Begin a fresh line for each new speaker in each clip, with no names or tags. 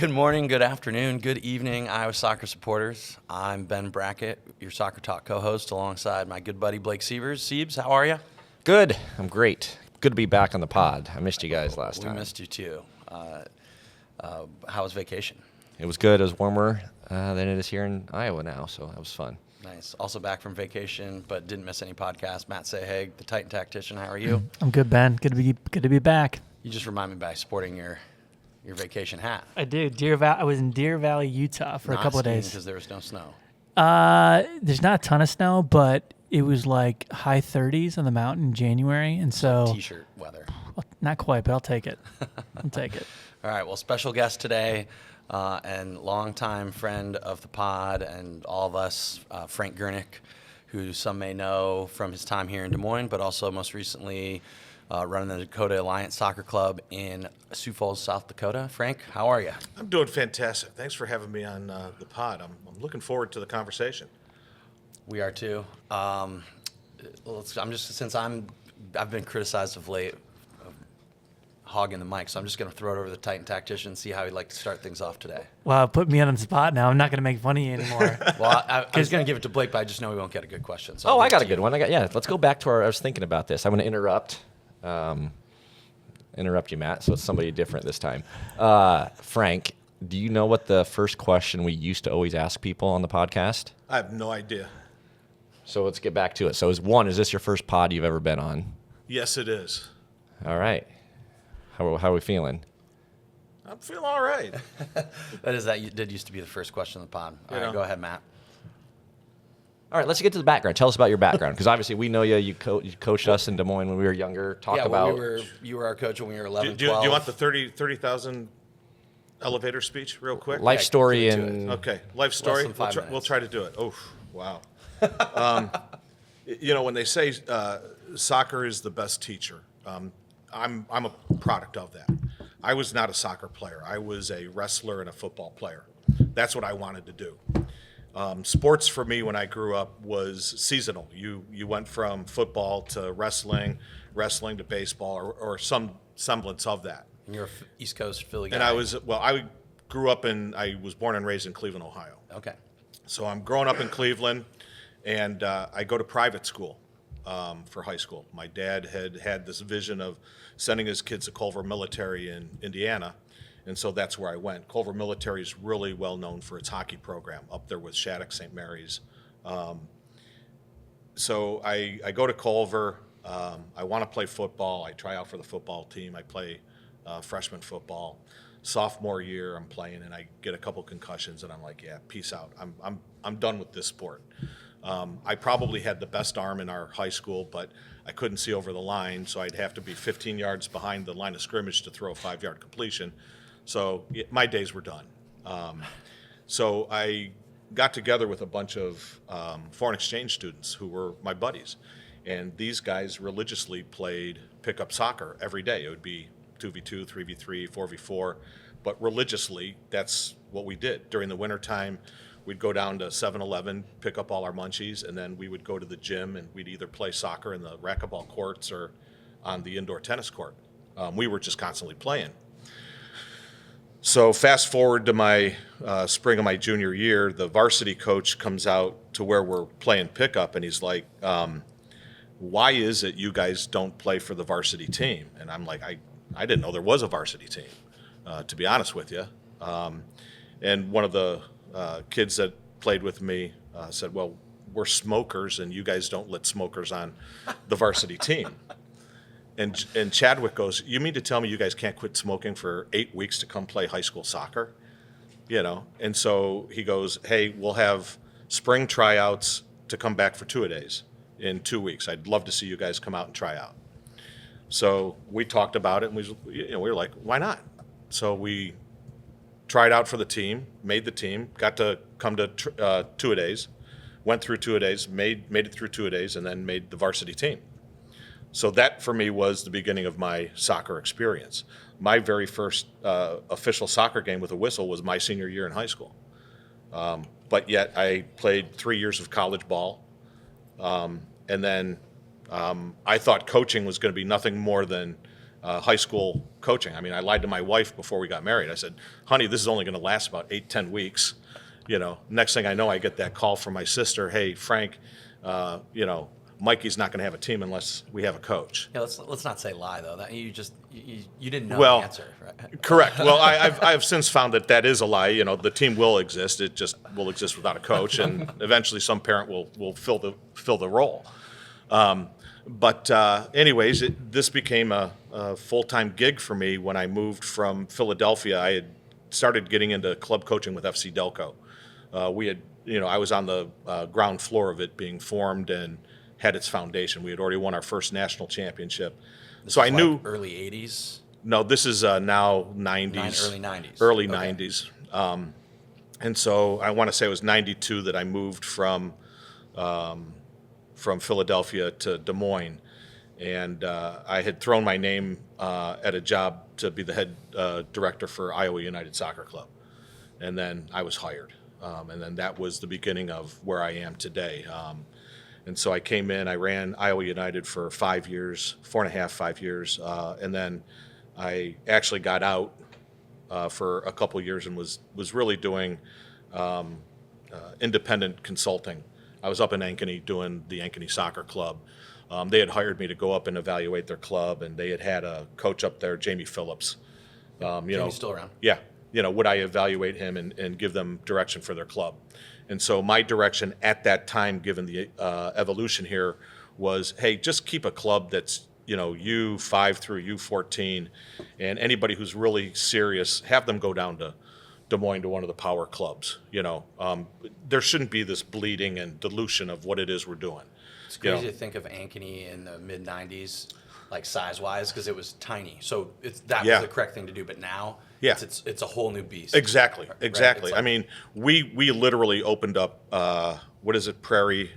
Good morning, good afternoon, good evening, Iowa soccer supporters. I'm Ben Brackett, your Soccer Talk co-host, alongside my good buddy Blake Sievers. Siebes, how are you?
Good. I'm great. Good to be back on the pod. I missed you guys last time.
We missed you too. How was vacation?
It was good. It was warmer than it is here in Iowa now, so that was fun.
Nice. Also back from vacation, but didn't miss any podcasts. Matt Sayhag, the Titan Tactician. How are you?
I'm good, Ben. Good to be back.
You just remind me by sporting your vacation hat.
I do. I was in Deer Valley, Utah for a couple of days
because there was no snow.
There's not a ton of snow, but it was like high 30s on the mountain in January, and so
T-shirt weather.
Not quite, but I'll take it. I'll take it.
All right. Well, special guest today, and longtime friend of the pod and all of us, Frank Gurnick, who some may know from his time here in Des Moines, but also most recently running the Dakota Alliance Soccer Club in Sioux Falls, South Dakota. Frank, how are you?
I'm doing fantastic. Thanks for having me on the pod. I'm looking forward to the conversation.
We are too. I've been criticized of late of hogging the mic, so I'm just going to throw it over to the Titan Tactician and see how he'd like to start things off today.
Wow, put me on the spot now. I'm not going to make fun of you anymore.
Well, I was going to give it to Blake, but I just know we won't get a good question. So
I got a good one. Let's go back to I was thinking about this. I'm going to interrupt you, Matt, so it's somebody different this time. Frank, do you know what the first question we used to always ask people on the podcast?
I have no idea.
So let's get back to it. So is this your first pod you've ever been on?
Yes, it is.
All right. How are we feeling?
I'm feeling all right.
That did used to be the first question of the pod. All right, go ahead, Matt.
All right, let's get to the background. Tell us about your background, because obviously we know you. You coached us in Des Moines when we were younger.
You were our coach when we were 11,
do
12.
you want the 30,000 elevator speech real quick?
Life story and
okay, life story.
Less than 5 minutes.
We'll try to do it. Oh, wow. When they say soccer is the best teacher, I'm a product of that. I was not a soccer player. I was a wrestler and a football player. That's what I wanted to do. Sports for me when I grew up was seasonal. You went from football to wrestling to baseball, or some semblance of that.
And you're an East Coast Philly guy.
And I was born and raised in Cleveland, Ohio.
Okay.
So I'm growing up in Cleveland, and I go to private school for high school. My dad had this vision of sending his kids to Culver Military in Indiana. And so that's where I went. Culver Military is really well known for its hockey program, up there with Shattuck, St. Mary's. So I go to Culver. I want to play football. I try out for the football team. I play freshman football. Sophomore year, I'm playing, and I get a couple concussions, and I'm like, yeah, peace out. I'm done with this sport. I probably had the best arm in our high school, but I couldn't see over the line, so I'd have to be 15 yards behind the line of scrimmage to throw a 5-yard completion. So my days were done. So I got together with a bunch of foreign exchange students who were my buddies. And these guys religiously played pickup soccer every day. It would be 2v2, 3v3, 4v4. But religiously, that's what we did. During the wintertime, we'd go down to 7-Eleven, pick up all our munchies, and then we would go to the gym, and we'd either play soccer in the racquetball courts or on the indoor tennis court. We were just constantly playing. So fast forward to my spring of my junior year, the varsity coach comes out to where we're playing pickup, and he's like, why is it you guys don't play for the varsity team? And I'm like, I didn't know there was a varsity team, to be honest with you. And one of the kids that played with me said, well, we're smokers, and you guys don't let smokers on the varsity team. And Chadwick goes, you mean to tell me you guys can't quit smoking for 8 weeks to come play high school soccer? And so he goes, hey, we'll have spring tryouts to come back for two-a-days in 2 weeks. I'd love to see you guys come out and try out. So we talked about it, and we were like, why not? So we tried out for the team, made the team, got to come to two-a-days, went through two-a-days, made it through two-a-days, and then made the varsity team. So that, for me, was the beginning of my soccer experience. My very first official soccer game with a whistle was my senior year in high school. But yet I played 3 years of college ball. And then I thought coaching was going to be nothing more than high school coaching. I mean, I lied to my wife before we got married. I said, honey, this is only going to last about 8-10 weeks. Next thing I know, I get that call from my sister. Hey, Frank, Mikey's not going to have a team unless we have a coach.
Yeah, let's not say lie though. That you didn't know
Well,
the answer, right?
Correct. Well, I've since found that is a lie. The team will exist. It just will exist without a coach, and eventually some parent will fill the role. Anyways, this became a full-time gig for me when I moved from Philadelphia. I had started getting into club coaching with FC Delco. I was on the ground floor of it being formed and had its foundation. We had already won our first national championship. So I knew
early 80s.
No, this is now 90s.
Early 90s.
Early
Okay.
90s. And so I want to say it was 92 that I moved from Philadelphia to Des Moines. And I had thrown my name at a job to be the head director for Iowa United Soccer Club. And then I was hired. And then that was the beginning of where I am today. And so I came in, I ran Iowa United for 5 years, 4.5, 5 years. And then I actually got out for a couple years and was really doing independent consulting. I was up in Ankeny doing the Ankeny Soccer Club. They had hired me to go up and evaluate their club, and they had a coach up there, Jamie Phillips.
Jamie's still around.
Yeah. Would I evaluate him and give them direction for their club? And so my direction at that time, given the evolution here, was, hey, just keep a club that's, U5 through U14, and anybody who's really serious, have them go down to Des Moines to one of the power clubs. There shouldn't be this bleeding and dilution of what it is we're doing.
It's crazy to think of Ankeny in the mid 90s, like size wise, because it was tiny. So that was the correct thing to do. But now, it's a whole new beast.
Exactly.
Right?
Like,
I
mean, we literally opened up what is it, Prairie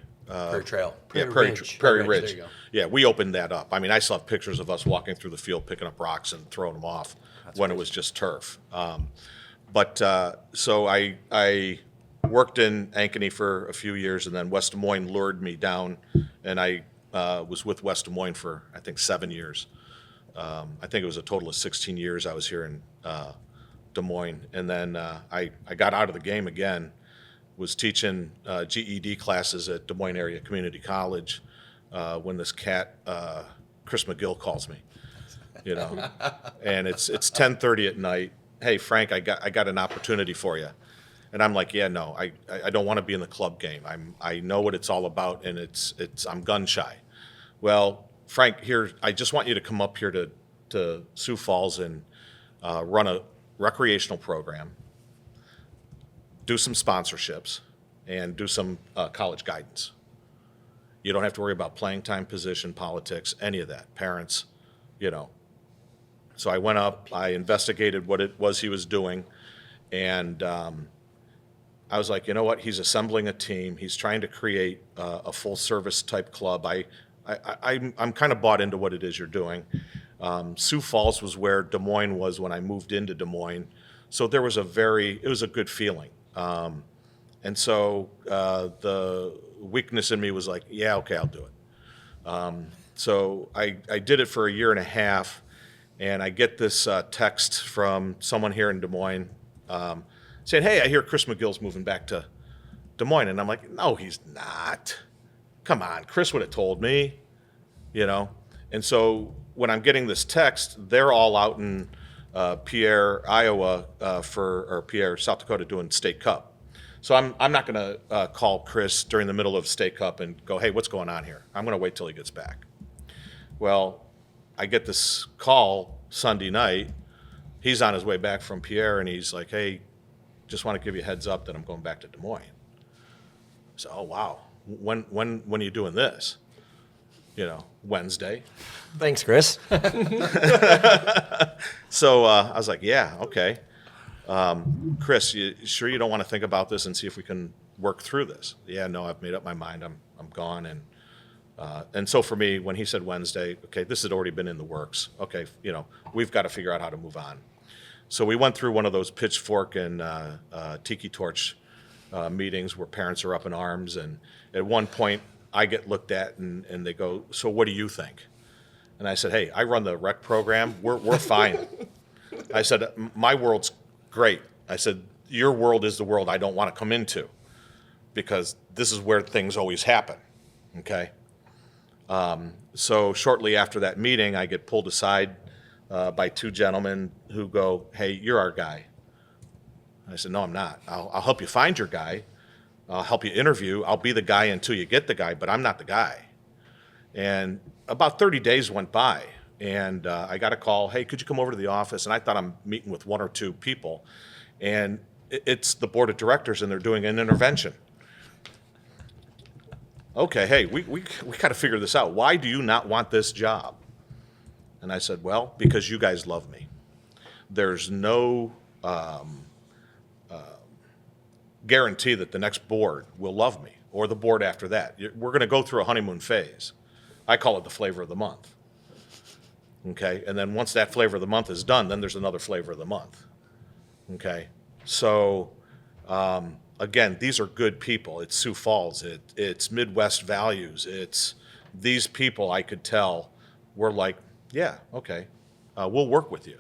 Trail.
Prairie
Ridge.
Ridge.
There you go.
Yeah, we opened that up. I mean, I still have pictures of us walking through the field, picking up rocks and throwing them off when it was just turf. So I worked in Ankeny for a few years, and then West Des Moines lured me down, and I was with West Des Moines for, I think, 7 years. I think it was a total of 16 years I was here in Des Moines. And then I got out of the game again, was teaching GED classes at Des Moines Area Community College when this cat, Chris McGill, calls me. And it's 10:30 at night. Hey, Frank, I got an opportunity for you. And I'm like, yeah, no, I don't want to be in the club game. I know what it's all about, and I'm gun shy. Well, Frank, here, I just want you to come up here to Sioux Falls and run a recreational program, do some sponsorships, and do some college guidance. You don't have to worry about playing time, position, politics, any of that. Parents, So I went up, I investigated what it was he was doing, and I was like, you know what? He's assembling a team. He's trying to create a full-service type club. I'm kind of bought into what it is you're doing. Sioux Falls was where Des Moines was when I moved into Des Moines, so it was a good feeling. And so the weakness in me was like, yeah, okay, I'll do it. So I did it for a year and a half, and I get this text from someone here in Des Moines saying, hey, I hear Chris McGill's moving back to Des Moines. And I'm like, no, he's not. Come on, Chris would have told me, And so when I'm getting this text, they're all out in Pierre, Iowa, or Pierre, South Dakota, doing State Cup. So I'm not going to call Chris during the middle of State Cup and go, hey, what's going on here? I'm going to wait till he gets back. Well, I get this call Sunday night. He's on his way back from Pierre, and he's like, hey, just want to give you a heads up that I'm going back to Des Moines. So, oh, wow. When are you doing this? Wednesday.
Thanks, Chris.
So I was like, yeah, okay. Chris, you sure you don't want to think about this and see if we can work through this? Yeah, no, I've made up my mind. I'm gone. And so for me, when he said Wednesday, okay, this had already been in the works. Okay, we've got to figure out how to move on. So we went through one of those pitchfork and tiki torch meetings where parents are up in arms. And at one point, I get looked at and they go, so what do you think? And I said, hey, I run the rec program. We're fine. I said, my world's great. I said, your world is the world I don't want to come into because this is where things always happen, okay? So shortly after that meeting, I get pulled aside by two gentlemen who go, hey, you're our guy. I said, no, I'm not. I'll help you find your guy. I'll help you interview. I'll be the guy until you get the guy, but I'm not the guy. And about 30 days went by, and I got a call, hey, could you come over to the office? And I thought I'm meeting with one or two people, and it's the board of directors, and they're doing an intervention. Okay, hey, we got to figure this out. Why do you not want this job? And I said, well, because you guys love me. There's no guarantee that the next board will love me, or the board after that. We're going to go through a honeymoon phase. I call it the flavor of the month. Okay, and then once that flavor of the month is done, then there's another flavor of the month. Okay, so again, these are good people. It's Sioux Falls. It's Midwest values. It's these people I could tell were like, yeah, okay, we'll work with you.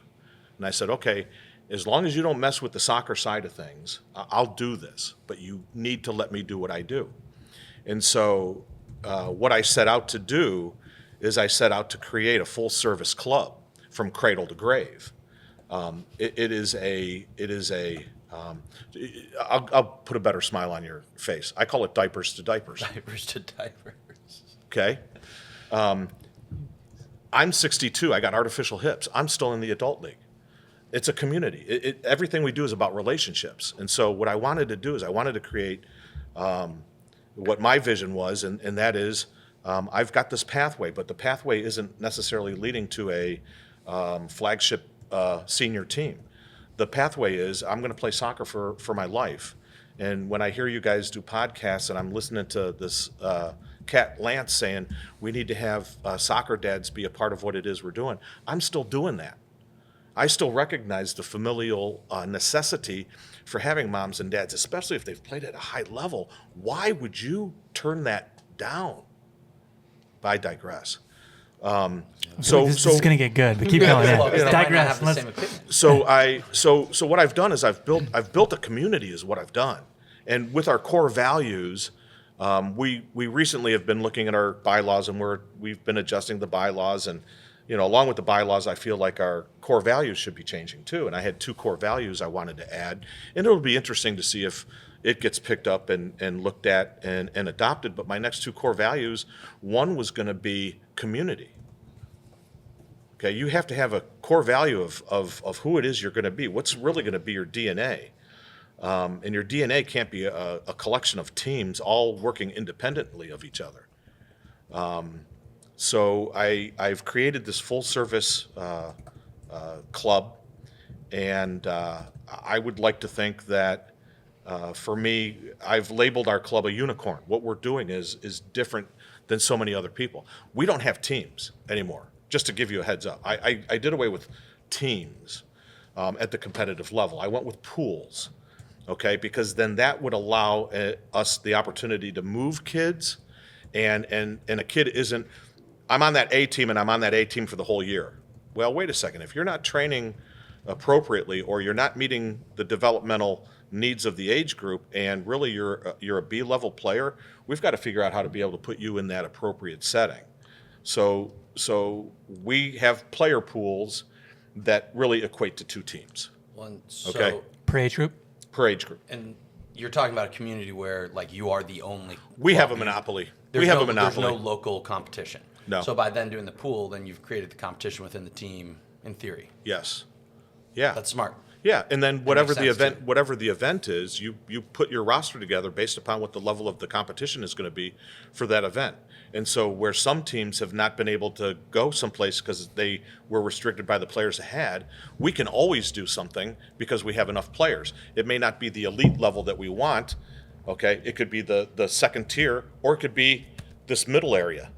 And I said, okay, as long as you don't mess with the soccer side of things, I'll do this, but you need to let me do what I do. And so what I set out to do is I set out to create a full-service club from cradle to grave. I'll put a better smile on your face. I call it diapers to diapers.
Diapers to diapers.
Okay? I'm 62. I got artificial hips. I'm still in the adult league. It's a community. Everything we do is about relationships. And so what I wanted to do is I wanted to create what my vision was, and that is I've got this pathway, but the pathway isn't necessarily leading to a flagship senior team. The pathway is I'm going to play soccer for my life. And when I hear you guys do podcasts and I'm listening to this Cat Lance saying we need to have soccer dads be a part of what it is we're doing, I'm still doing that. I still recognize the familial necessity for having moms and dads, especially if they've played at a high level. Why would you turn that down? I digress.
This is going to get good, but keep going.
Well,
Yeah.
they might not
Digress.
have the same opinion.
So what I've done is I've built a community is what I've done. And with our core values, we recently have been looking at our bylaws, and we've been adjusting the bylaws, and along with the bylaws, I feel like our core values should be changing too. And I had two core values I wanted to add, and it'll be interesting to see if it gets picked up and looked at and adopted. But my next two core values, one was going to be community. Okay, you have to have a core value of who it is you're going to be. What's really going to be your DNA? And your DNA can't be a collection of teams all working independently of each other. So I've created this full-service club, and I would like to think that for me, I've labeled our club a unicorn. What we're doing is different than so many other people. We don't have teams anymore, just to give you a heads up. I did away with teams at the competitive level. I went with pools, okay, because then that would allow us the opportunity to move kids, and a kid isn't, I'm on that A team and I'm on that A team for the whole year. Well, wait a second. If you're not training appropriately, or you're not meeting the developmental needs of the age group, and really you're a B-level player, we've got to figure out how to be able to put you in that appropriate setting. So we have player pools that really equate to two teams. Okay.
Per age group?
Per age group.
And you're talking about a community where like you are the only.
We have a monopoly.
There's
We have
no,
a monopoly.
There's no local competition.
No.
So by then doing the pool, then you've created the competition within the team in theory.
Yes. Yeah.
That's smart.
Yeah, and then whatever
makes sense,
whatever the event is, you put your roster together based upon what the level of the competition is going to be for that event. And so where some teams have not been able to go someplace because they were restricted by the players they had, we can always do something because we have enough players. It may not be the elite level that we want, okay? It could be the second tier, or it could be this middle area.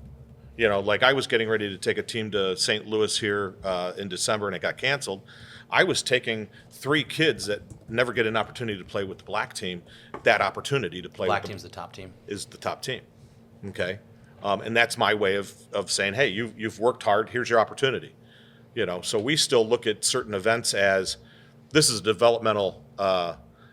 Like I was getting ready to take a team to St. Louis here in December, and it got canceled. I was taking 3 kids that never get an opportunity to play with the black team, that opportunity to play
Black
with
team's the top team.
is the top team, okay? And that's my way of saying, hey, you've worked hard, here's your opportunity. So we still look at certain events as this is a developmental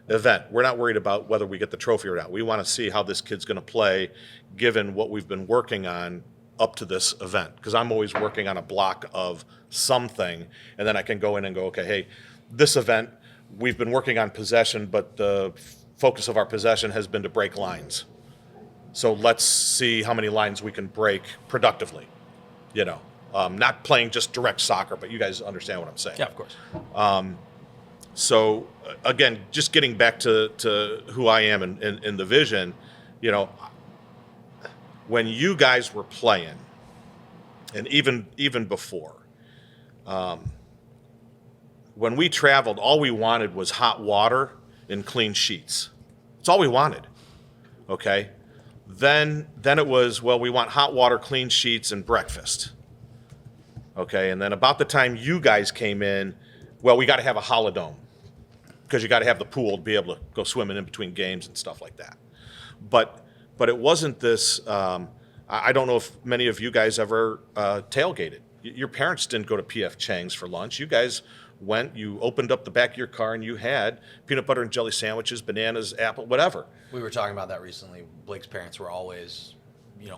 event. We're not worried about whether we get the trophy or not. We want to see how this kid's going to play given what we've been working on up to this event, because I'm always working on a block of something, and then I can go in and go, okay, hey, this event, we've been working on possession, but the focus of our possession has been to break lines. So let's see how many lines we can break productively, not playing just direct soccer, but you guys understand what I'm saying.
Yeah, of course.
So again, just getting back to who I am and the vision, when you guys were playing, and even before, when we traveled, all we wanted was hot water and clean sheets. That's all we wanted. Okay. Then it was, well, we want hot water, clean sheets, and breakfast. Okay. And then about the time you guys came in, well, we got to have a holodome because you got to have the pool to be able to go swimming in between games and stuff like that. But it wasn't this. I don't know if many of you guys ever tailgated. Your parents didn't go to P.F. Chang's for lunch. You guys went, you opened up the back of your car, and you had peanut butter and jelly sandwiches, bananas, apple, whatever.
We were talking about that recently. Blake's parents were always,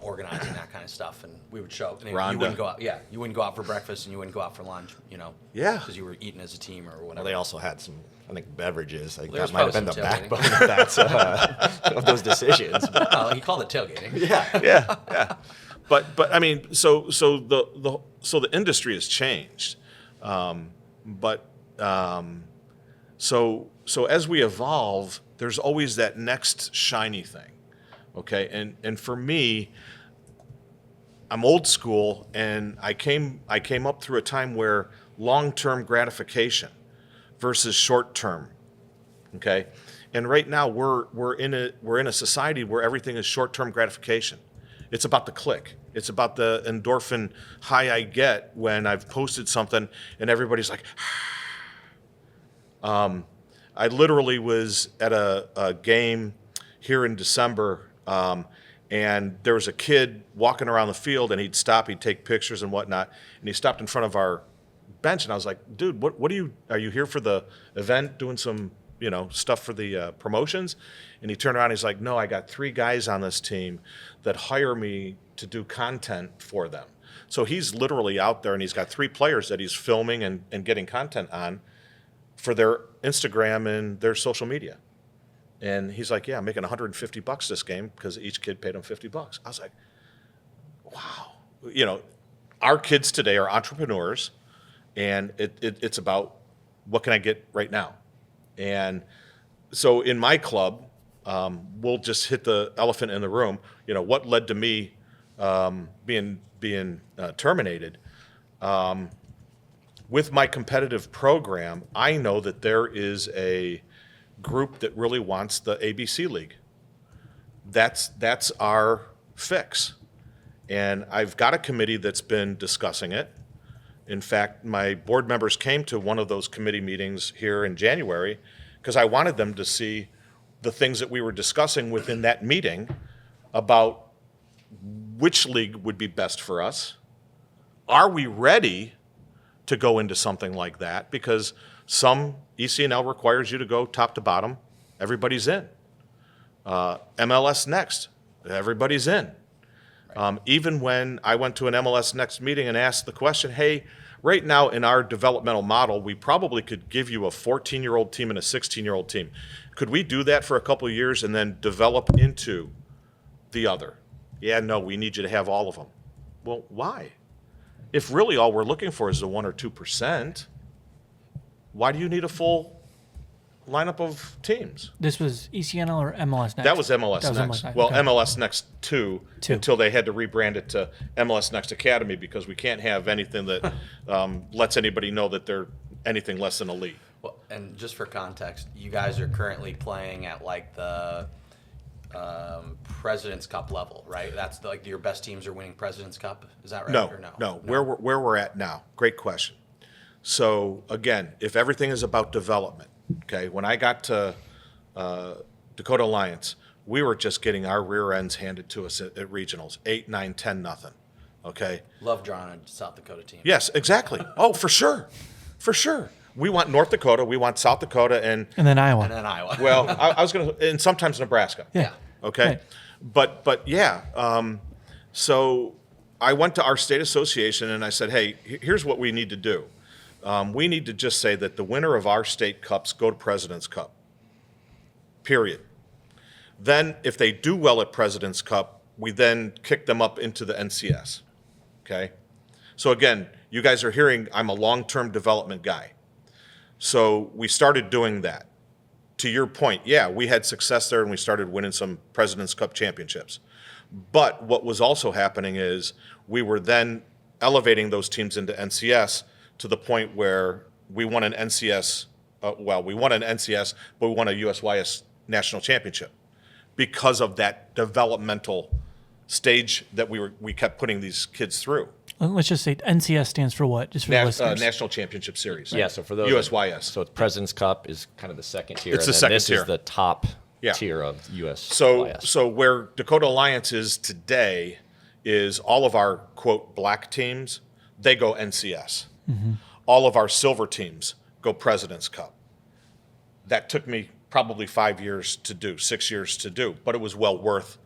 organizing that kind of stuff, and we would show. And you
Rhonda.
wouldn't go out. Yeah, you wouldn't go out for breakfast, and you wouldn't go out for lunch.
Yeah.
because you were eating as a team or whatever.
Well, they also had some, I think, beverages. Like
There was
that might have been the
probably some
backbone of those decisions.
Well, he called it tailgating.
Yeah. But I mean, so the industry has changed, so as we evolve, there's always that next shiny thing, okay? And for me, I'm old school, and I came up through a time where long-term gratification versus short-term, okay? And right now we're in a society where everything is short-term gratification. It's about the click. It's about the endorphin high I get when I've posted something and everybody's like, I literally was at a game here in December, and there was a kid walking around the field, and he'd stop, he'd take pictures and whatnot, and he stopped in front of our bench, and I was like, dude, what are you here for the event, doing some stuff for the promotions? And he turned around, he's like, no, I got 3 guys on this team that hire me to do content for them. So he's literally out there, and he's got 3 players that he's filming and getting content on for their Instagram and their social media. And he's like, yeah, I'm making $150 this game because each kid paid him $50. I was like, wow. Our kids today are entrepreneurs, and it's about what can I get right now? And so in my club, we'll just hit the elephant in the room. What led to me being terminated? With my competitive program, I know that there is a group that really wants the ABC League. That's our fix. And I've got a committee that's been discussing it. In fact, my board members came to one of those committee meetings here in January because I wanted them to see the things that we were discussing within that meeting about which league would be best for us. Are we ready to go into something like that? Because some ECNL requires you to go top to bottom. Everybody's in. MLS Next, everybody's in. Even when I went to an MLS Next meeting and asked the question, hey, right now in our developmental model, we probably could give you a 14-year-old team and a 16-year-old team. Could we do that for a couple of years and then develop into the other? Yeah, no, we need you to have all of them. Well, why? If really all we're looking for is the 1 or 2%, why do you need a full lineup of teams?
This was ECNL or MLS Next?
That was MLS Next.
Next.
Well,
Okay.
MLS Next 2
Two.
until they had to rebrand it to MLS Next Academy because we can't have anything that lets anybody know that they're anything less than elite.
Well, and just for context, you guys are currently playing at like the President's Cup level, right? That's like your best teams are winning President's Cup. Is that right? Or
No. Where we're at now. Great question. So again, if everything is about development, okay. When I got to Dakota Alliance, we were just getting our rear ends handed to us at regionals, 8, 9, 10, nothing. Okay.
Love drawing a South Dakota team.
Yes, exactly. Oh, for sure. For sure. We want North Dakota, we want South Dakota, and
then Iowa.
And then Iowa.
well, I was going to, and sometimes Nebraska.
Yeah.
Okay.
Right.
But yeah. So I went to our state association and I said, hey, here's what we need to do. We need to just say that the winner of our state cups go to President's Cup. Period. Then if they do well at President's Cup, we then kick them up into the NCS. Okay. So again, you guys are hearing I'm a long-term development guy. So we started doing that. To your point, yeah, we had success there and we started winning some President's Cup championships. But what was also happening is we were then elevating those teams into NCS to the point where we won an NCS, we won an NCS, but we won a USYS national championship because of that developmental stage that we kept putting these kids through.
Let's just say NCS stands for what? Just for the listeners.
National Championship Series.
Yeah, so for those
USYS.
So President's Cup is kind of the second tier.
It's the
and then
second
this
tier.
is the top
Yeah.
tier of US.
So where Dakota Alliance is today is all of our, quote, black teams, they go NCS.
Mm-hmm.
All of our silver teams go President's Cup. That took me probably 5 years to do, 6 years to do, but it was well worth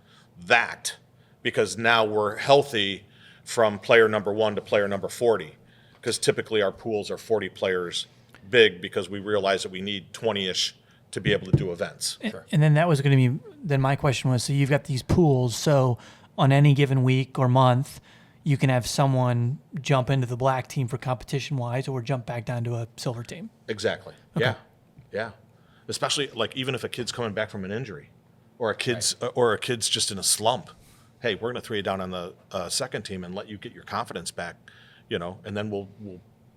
that because now we're healthy from player number 1 to player number 40 because typically our pools are 40 players big because we realize that we need 20-ish to be able to do events.
And then that was going to be, then my question was, so you've got these pools, so on any given week or month, you can have someone jump into the black team for competition-wise or jump back down to a silver team.
Exactly.
Okay.
Yeah. Especially like even if a kid's coming back from an injury or a kid's just in a slump. Hey, we're going to throw you down on the second team and let you get your confidence back, and then we'll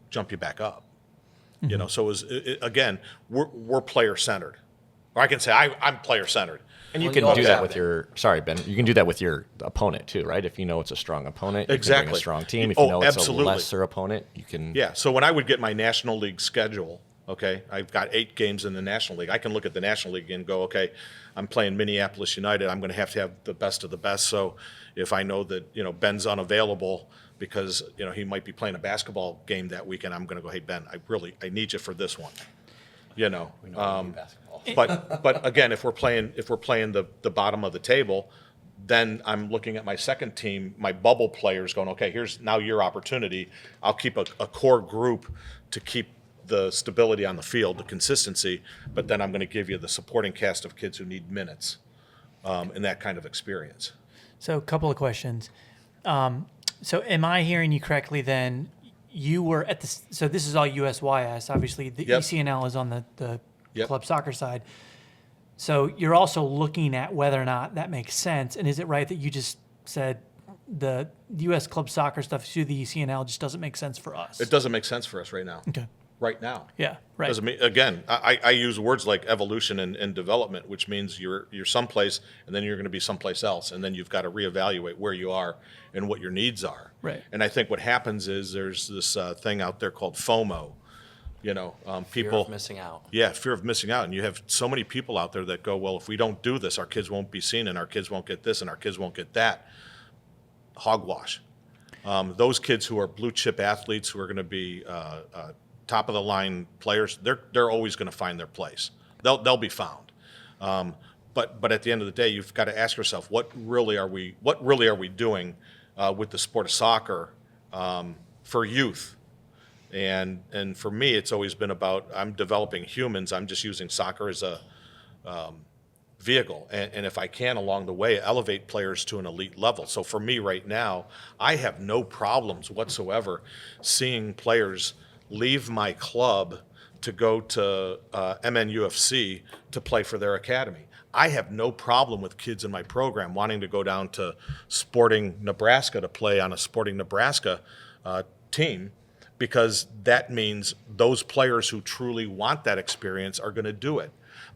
jump you back up.
Mm-hmm.
So again, we're player centered. Or I can say I'm player centered.
And you
Well,
can
you
do
always
that
have
with
it.
you can do that with your opponent too, right? If you know it's a strong opponent, you can bring
Exactly.
a strong team. If
Oh,
you know it's
absolutely.
a lesser opponent, you can.
Yeah. So when I would get my National League schedule, okay, I've got 8 games in the National League. I can look at the National League and go, okay, I'm playing Minneapolis United. I'm going to have the best of the best. So if I know that, Ben's unavailable because, he might be playing a basketball game that weekend, I'm going to go, hey, Ben, I need you for this one.
We know we need basketball.
But again, if we're playing the bottom of the table, then I'm looking at my second team, my bubble players going, okay, here's now your opportunity. I'll keep a core group to keep the stability on the field, the consistency, but then I'm going to give you the supporting cast of kids who need minutes and that kind of experience.
So a couple of questions. So am I hearing you correctly then? You were at the, so this is all USYS, obviously. The
Yep.
ECNL is on the
Yep.
club soccer side. So you're also looking at whether or not that makes sense. And is it right that you just said the U.S. club soccer stuff through the ECNL just doesn't make sense for us?
It doesn't make sense for us right now.
Okay.
Right now.
Yeah, right.
Doesn't mean, again, I use words like evolution and development, which means you're someplace and then you're going to be someplace else, and then you've got to reevaluate where you are and what your needs are.
Right.
And I think what happens is there's this thing out there called FOMO. People
Fear of missing out.
Yeah, fear of missing out, and you have so many people out there that go, well, if we don't do this, our kids won't be seen, and our kids won't get this, and our kids won't get that. Hogwash. Those kids who are blue chip athletes who are going to be top of the line players, they're always going to find their place. They'll be found. But at the end of the day, you've got to ask yourself, what really are we doing with the sport of soccer for youth? And for me, it's always been about I'm developing humans. I'm just using soccer as a vehicle, and if I can along the way elevate players to an elite level. So for me right now, I have no problems whatsoever seeing players leave my club to go to MNUFC to play for their academy. I have no problem with kids in my program wanting to go down to Sporting Nebraska to play on a Sporting Nebraska team, because that means those players who truly want that experience are going to do it.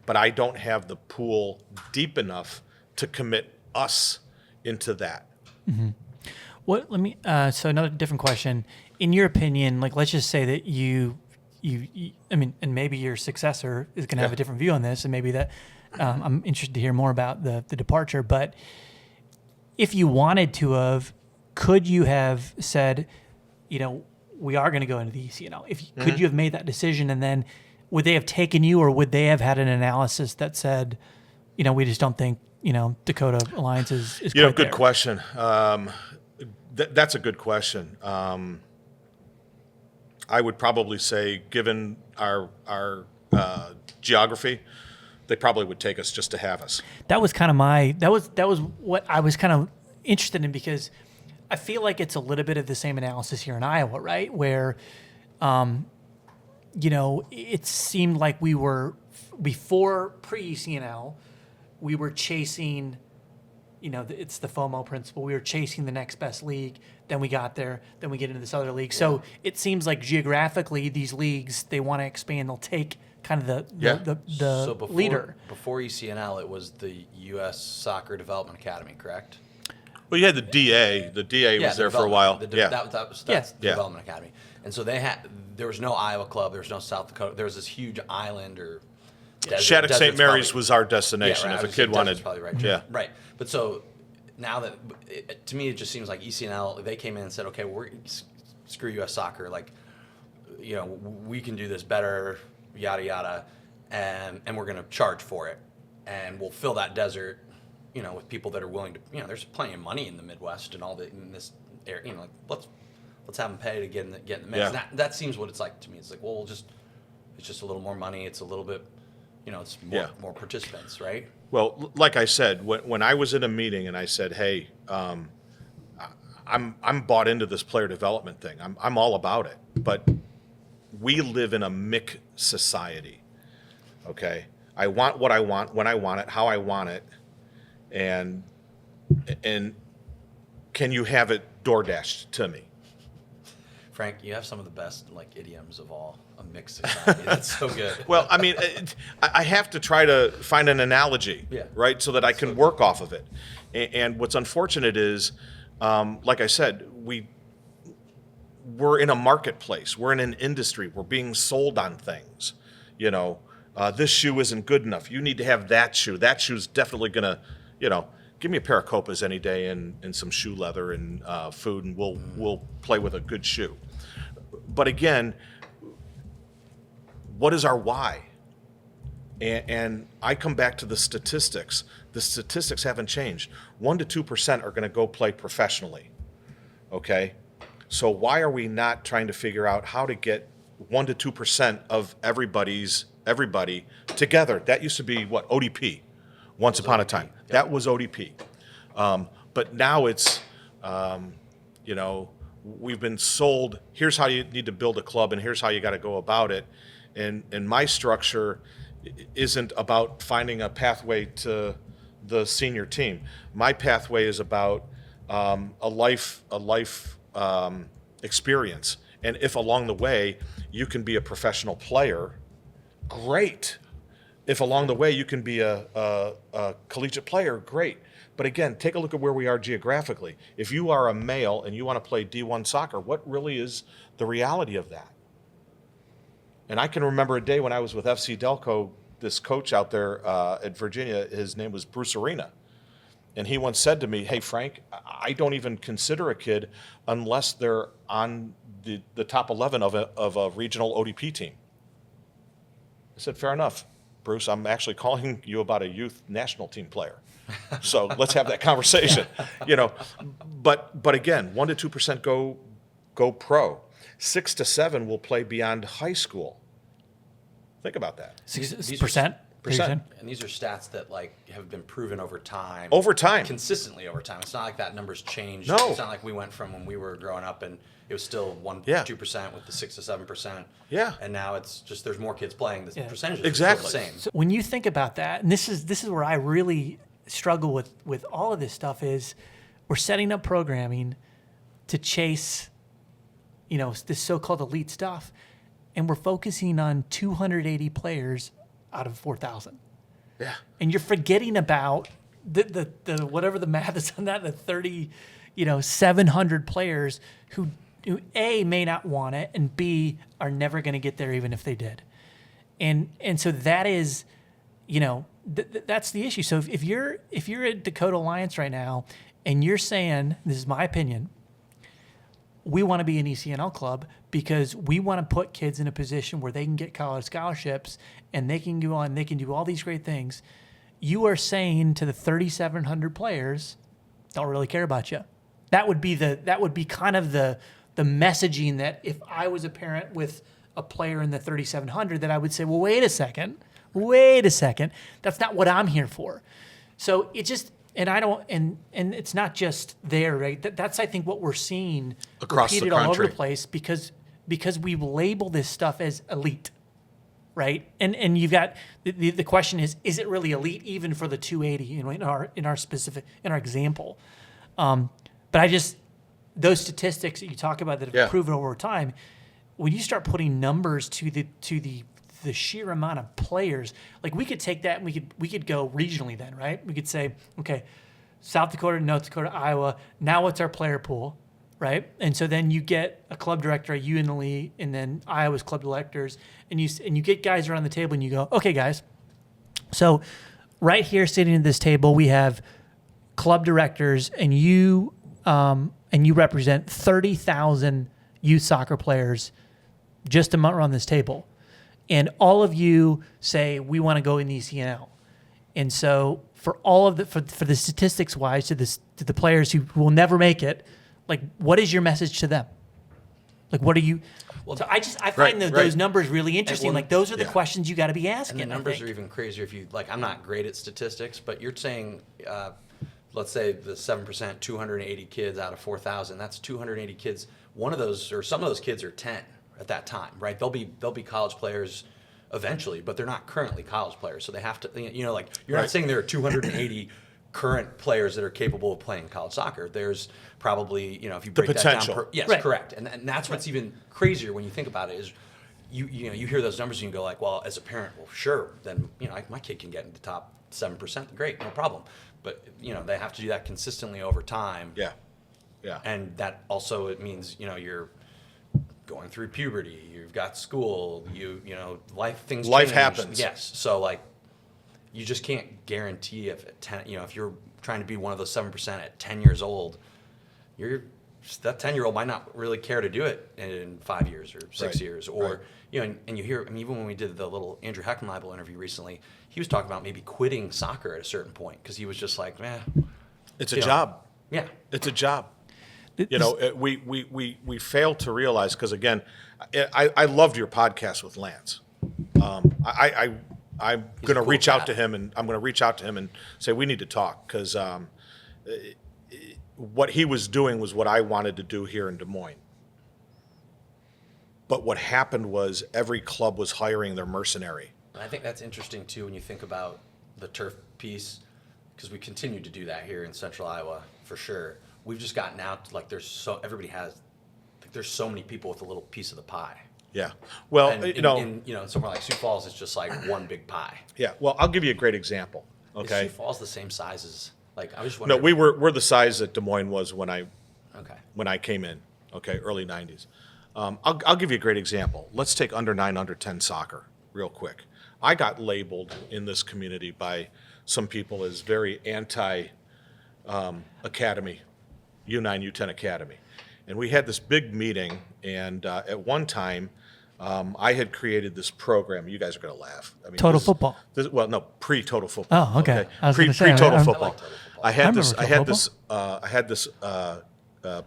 But I don't have the pool deep enough to commit us into that.
Mm-hmm. What? Let me. So another different question. In your opinion, like let's just say that you I mean, and maybe your successor is going to have a different view on this, and maybe that I'm interested to hear more about the departure. But if you wanted to have, could you have said, we are going to go into the ECNL? Could you have made that decision, and then would they have taken you, or would they have had an analysis that said, we just don't think, Dakota Alliance is quite
Good
there?
question. That's a good question. I would probably say, given our geography, they probably would take us just to have us.
That was kind of that was what I was kind of interested in, because I feel like it's a little bit of the same analysis here in Iowa, right? Where, it seemed like we were, before pre-ECNL, we were chasing, it's the FOMO principle. We were chasing the next best league. Then we got there. Then we get into this other league. Yeah. So it seems like geographically, these leagues, they want to expand. They'll take kind of the
So
leader.
Before ECNL, it was the U.S. Soccer Development Academy, correct?
Well, you had the DA. The DA was there for a while.
That's the
Yeah.
Development Academy. And so there was no Iowa club. There was no South Dakota. There was this huge island or
Shattuck St. Mary's was our destination.
Yeah, right.
If a kid wanted,
probably right.
Yeah.
Right. But so now that, to me, it just seems like ECNL, they came in and said, okay, screw U.S. Soccer. Like, we can do this better, yada, yada. And we're going to charge for it. And we'll fill that desert, with people that are willing to, there's plenty of money in the Midwest and all in this area, like, let's have them pay to get in the mix.
Yeah.
And that seems what it's like to me. It's like, well, it's just a little more money. It's a little bit, it's more participants, right?
Well, like I said, when I was in a meeting and I said, "Hey, I'm bought into this player development thing. I'm all about it." But we live in a MIC society. Okay, I want what I want when I want it, how I want it, and can you have it DoorDashed to me?
Frank, you have some of the best idioms of all. A mixed society. That's so good.
Well, I mean, I have to try to find an analogy, right, so that I can work off of it. And what's unfortunate is, like I said, we're in a marketplace. We're in an industry. We're being sold on things. This shoe isn't good enough. You need to have that shoe. That shoe's definitely going to, give me a pair of Copas any day and some shoe leather and food, and we'll play with a good shoe. But again, what is our why? And I come back to the statistics. The statistics haven't changed. 1% to 2% are going to go play professionally. Okay? So why are we not trying to figure out how to get 1% to 2% of everybody together? That used to be what? ODP. Once upon a time. Yep. That was ODP. But now it's, we've been sold, here's how you need to build a club and here's how you got to go about it. And my structure isn't about finding a pathway to the senior team. My pathway is about a life experience. And if along the way you can be a professional player, great. If along the way you can be a collegiate player, great. But again, take a look at where we are geographically. If you are a male and you want to play D1 soccer, what really is the reality of that? And I can remember a day when I was with FC Delco, this coach out there at Virginia, his name was Bruce Arena. And he once said to me, "Hey, Frank, I don't even consider a kid unless they're on the top 11 of a regional ODP team." I said, "Fair enough, Bruce. I'm actually calling you about a youth national team player. So let's have that conversation." But again, 1% to 2% go pro. 6 to 7 will play beyond high school. Think about that.
6%.
And these are stats that have been proven over time. Consistently over time. It's not like that number's changed.
No.
It's not like we went from when we were growing up and it was still 2% with the 6 to 7%.
Yeah.
And now it's just there's more kids playing. The percentages
Exactly.
are still the same.
So when you think about that, and this is where I really struggle with all of this stuff, is we're setting up programming to chase, this so-called elite stuff, and we're focusing on 280 players out of 4,000.
Yeah.
And you're forgetting about the whatever the math is on that, the 700 players who A, may not want it, and B, are never going to get there even if they did. And so that is, that's the issue. So if you're at Dakota Alliance right now and you're saying, this is my opinion, we want to be an ECNL club because we want to put kids in a position where they can get college scholarships and they can go on, they can do all these great things. You are saying to the 3,700 players, don't really care about you. That would be kind of the messaging that if I was a parent with a player in the 3,700, that I would say, well, wait a second. That's not what I'm here for. So it just, and I don't, and it's not just there, right? That's I think what we're seeing
Across the
repeated all over
country.
the place because we label this stuff as elite, right? And you've got the question is it really elite even for the 280? You know, in our example, but I just those statistics that you talk about that have proven over time, when you start putting numbers to the sheer amount of players, like we could take that and we could go regionally then, right? We could say, okay, South Dakota, North Dakota, Iowa. Now what's our player pool, right? And so then you get a club director at UNLE and then Iowa's club directors, and you get guys around the table and you go, okay, guys. So right here, sitting at this table, we have club directors, and you represent 30,000 youth soccer players just around this table. And all of you say, we want to go in the ECNL. And so for all of for the statistics wise, to the players who will never make it, like, what is your message to them? Like, what are you? Well, so I find those numbers really interesting. Like, those are the questions you got to be asking.
And the numbers are even crazier if you, like, I'm not great at statistics, but you're saying, let's say the 7%, 280 kids out of 4,000, that's 280 kids. One of those, or some of those kids are 10 at that time, right? They'll be college players eventually, but they're not currently college players. So they have to, like, you're not saying there are 280 current players that are capable of playing college soccer. There's probably, if you break that down, yes, correct. And that's what's even crazier when you think about it is you hear those numbers and you go like, well, as a parent, well, sure, then, my kid can get in the top 7%. Great, no problem. But, they have to do that consistently over time.
Yeah. Yeah.
And that also, it means, you're going through puberty, you've got school, life change.
Happens.
Yes. So, like, you just can't guarantee if at 10, if you're trying to be one of those 7% at 10 years old, that 10-year-old might not really care to do it in 5 years or 6 years. Or, and you hear, even when we did the little Andrew Heckenleibel interview recently, he was talking about maybe quitting soccer at a certain point because he was just like,
it's a job.
Yeah.
It's a job. We fail to realize, because again, I loved your podcast with Lance. I'm going to reach out to him, and I'm going to reach out to him and say we need to talk, because what he was doing was what I wanted to do here in Des Moines. But what happened was every club was hiring their mercenary.
And I think that's interesting too when you think about the turf piece, because we continue to do that here in Central Iowa for sure. We've just gotten out to, like, there's so many people with a little piece of the pie.
Yeah. Well,
and somewhere like Sioux Falls, it's just like one big pie.
Yeah. Well, I'll give you a great example. Okay.
Is Sioux Falls the same size as, like, I was just
No,
wondering.
we're the size that Des Moines was when I came in. Okay, early 90s. I'll give you a great example. Let's take under 9, under 10 soccer real quick. I got labeled in this community by some people as very anti academy, U9, U10 academy. And we had this big meeting, and at one time, I had created this program. You guys are going to laugh. I mean,
Total football.
Pre-total football.
Oh, okay. I was gonna say,
Pre-total
I
football.
like total football.
I had
remember
I had this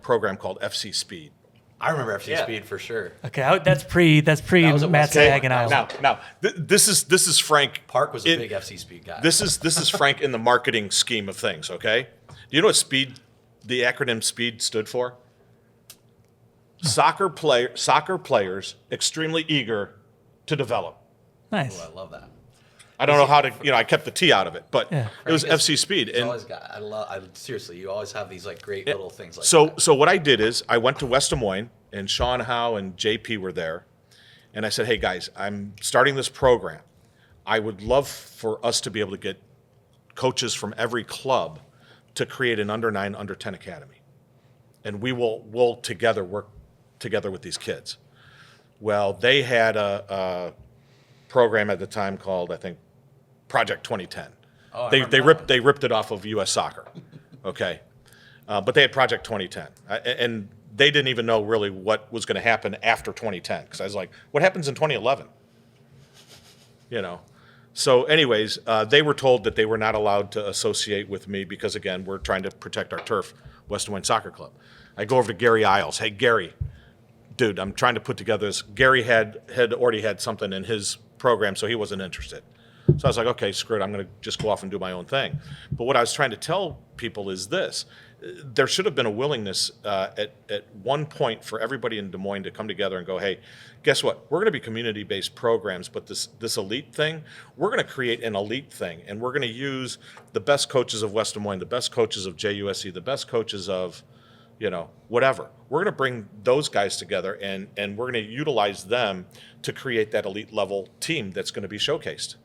program called FC Speed.
I remember FC Speed for sure.
Okay, that's pre
was at
Matt
West
Stag and I.
Now, this is Frank.
Park was a big FC Speed guy.
This is Frank in the marketing scheme of things. Okay, do you know what Speed, the acronym Speed, stood for? Soccer players extremely eager to develop.
Nice.
I love that.
I don't know how to, I kept the T out of it, but it was
Frank
FC Speed.
He's
And
always got. Seriously, you always have these like great little things like that.
so what I did is I went to West Des Moines, and Sean Howe and JP were there, and I said, hey guys, I'm starting this program. I would love for us to be able to get coaches from every club to create an under 9, under 10 academy, and we'll together work together with these kids. Well, they had a program at the time called, I think, Project 2010.
Oh, I
they
remember
they
that
ripped
one.
they ripped it off of U.S. Soccer. Okay, but they had Project 2010, and they didn't even know really what was going to happen after 2010. Because I was like, what happens in 2011? You know. So, anyways, they were told that they were not allowed to associate with me because, again, we're trying to protect our turf, West Des Moines Soccer Club. I go over to Gary Isles. Hey, Gary, dude, I'm trying to put together this. Gary had already had something in his program, so he wasn't interested. So I was like, okay, screw it. I'm going to just go off and do my own thing. But what I was trying to tell people is this. There should have been a willingness at one point for everybody in Des Moines to come together and go, hey, guess what? We're going to be community-based programs, but this elite thing, we're going to create an elite thing, and we're going to use the best coaches of West Des Moines, the best coaches of JUSC, the best coaches of, whatever. We're going to bring those guys together, and we're going to utilize them to create that elite level team that's going to be showcased.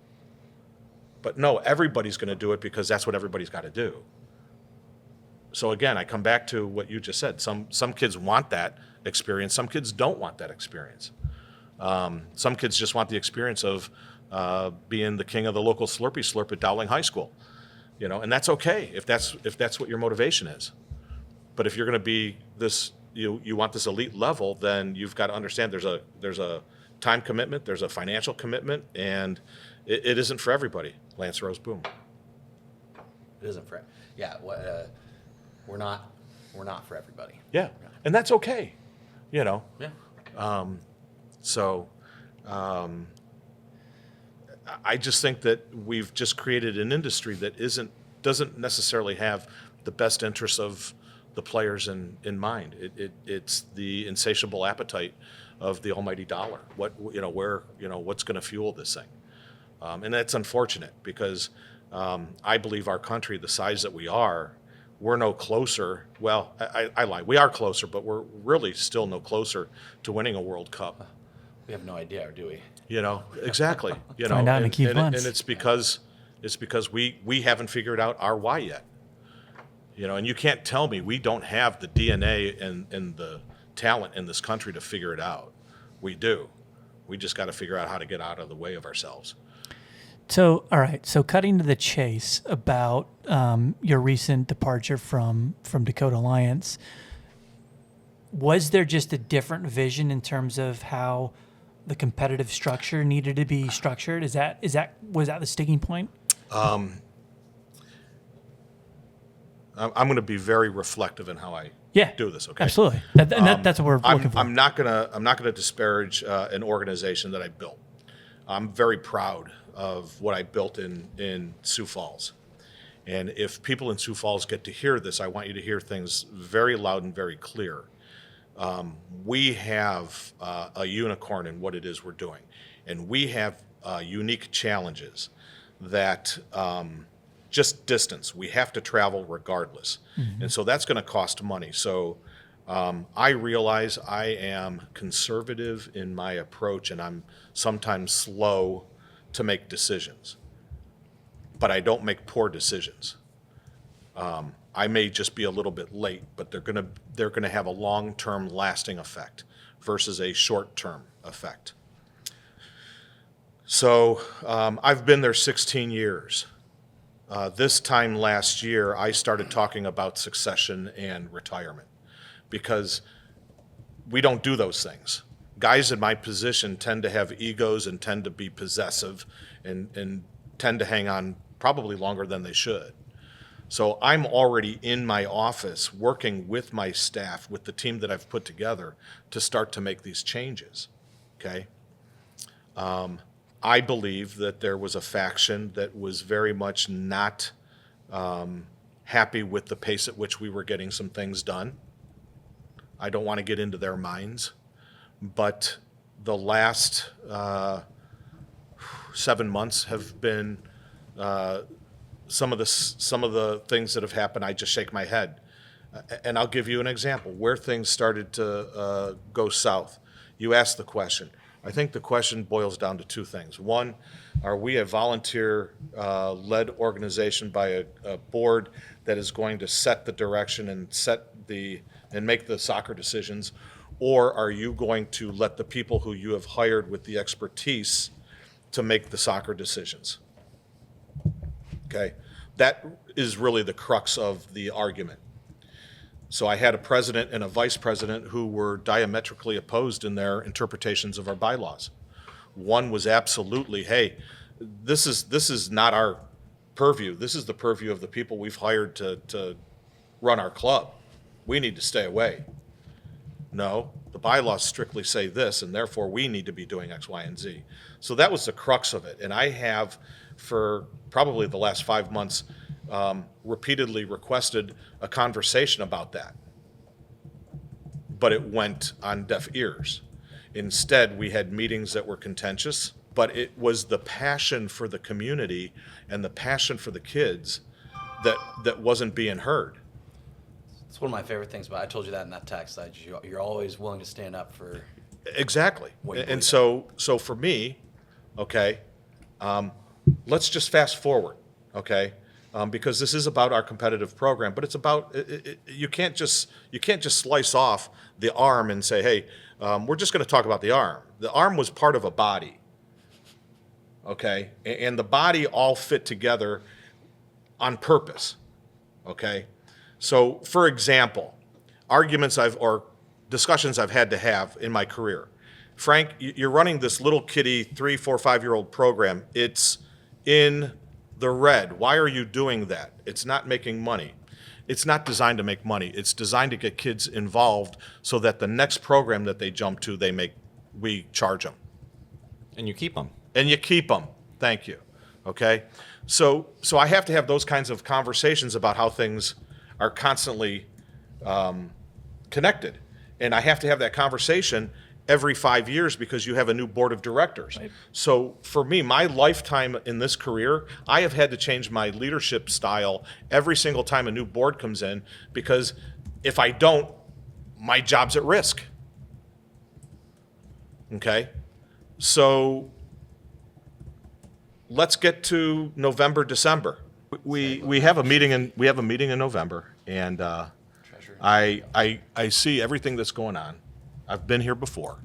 But no, everybody's going to do it because that's what everybody's got to do. So again, I come back to what you just said. Some kids want that experience. Some kids don't want that experience. Some kids just want the experience of being the king of the local Slurpee Slurp at Dowling High School, and that's okay if that's what your motivation is. But if you're going to be this, you want this elite level, then you've got to understand there's a time commitment, there's a financial commitment, and it isn't for everybody. Lance Rose, boom.
It isn't for, yeah. We're not for everybody.
Yeah, and that's okay,
Yeah.
I just think that we've just created an industry that doesn't necessarily have the best interests of the players in mind. It's the insatiable appetite of the almighty dollar. What's going to fuel this thing, and that's unfortunate because I believe our country, the size that we are, we're no closer. Well, I lie. We are closer, but we're really still no closer to winning a World Cup.
We have no idea, do we?
Exactly.
Find out in a key
and
months.
it's because we haven't figured out our why yet. And you can't tell me we don't have the DNA and the talent in this country to figure it out. We do. We just got to figure out how to get out of the way of ourselves.
So, all right. So, cutting to the chase about your recent departure from Dakota Alliance, was there just a different vision in terms of how the competitive structure needed to be structured? Was that the sticking point?
I'm going to be very reflective in how I do this. Okay,
absolutely. That's what we're looking for.
I'm not gonna disparage an organization that I built. I'm very proud of what I built in Sioux Falls. And if people in Sioux Falls get to hear this, I want you to hear things very loud and very clear. We have a unicorn in what it is we're doing. And we have unique challenges that just distance. We have to travel regardless. Mm-hmm. And so that's going to cost money. So I realize I am conservative in my approach, and I'm sometimes slow to make decisions. But I don't make poor decisions. I may just be a little bit late, but they're gonna have a long-term lasting effect versus a short-term effect. So I've been there 16 years. This time last year, I started talking about succession and retirement because we don't do those things. Guys in my position tend to have egos and tend to be possessive and tend to hang on probably longer than they should. So I'm already in my office working with my staff, with the team that I've put together to start to make these changes, okay? I believe that there was a faction that was very much not happy with the pace at which we were getting some things done. I don't want to get into their minds, but the last 7 months have been some of the things that have happened. I just shake my head, and I'll give you an example where things started to go south. You asked the question. I think the question boils down to two things. One, are we a volunteer-led organization by a board that is going to set the direction and make the soccer decisions, or are you going to let the people who you have hired with the expertise to make the soccer decisions? Okay? That is really the crux of the argument. So I had a president and a vice president who were diametrically opposed in their interpretations of our bylaws. One was absolutely, hey, this is not our purview. This is the purview of the people we've hired to run our club. We need to stay away. No, the bylaws strictly say this, and therefore we need to be doing X, Y, and Z. So that was the crux of it. And I have, for probably the last 5 months, repeatedly requested a conversation about that. But it went on deaf ears. Instead, we had meetings that were contentious, but it was the passion for the community and the passion for the kids that wasn't being heard.
It's one of my favorite things, but I told you that in that text. You're always willing to stand up for.
Exactly.
What you
And
believe
so for me, okay, let's just fast forward, okay? Because this is about our competitive program, but it's about you can't just slice off the arm and say, hey, we're just going to talk about the arm. The arm was part of a body, okay, and the body all fit together on purpose, okay. So, for example, or discussions I've had to have in my career. Frank, you're running this little kiddie 3, 4, 5-year-old program. It's in the red. Why are you doing that? It's not making money. It's not designed to make money. It's designed to get kids involved so that the next program that they jump to, we charge them.
And you keep them.
And you keep them. Thank you. Okay? So I have to have those kinds of conversations about how things are constantly connected. And I have to have that conversation every 5 years because you have a new board of directors. Right. So for me, my lifetime in this career, I have had to change my leadership style every single time a new board comes in, because if I don't, my job's at risk. Okay? So let's get to November, December. We have a meeting in November, and I see everything that's going on. I've been here before.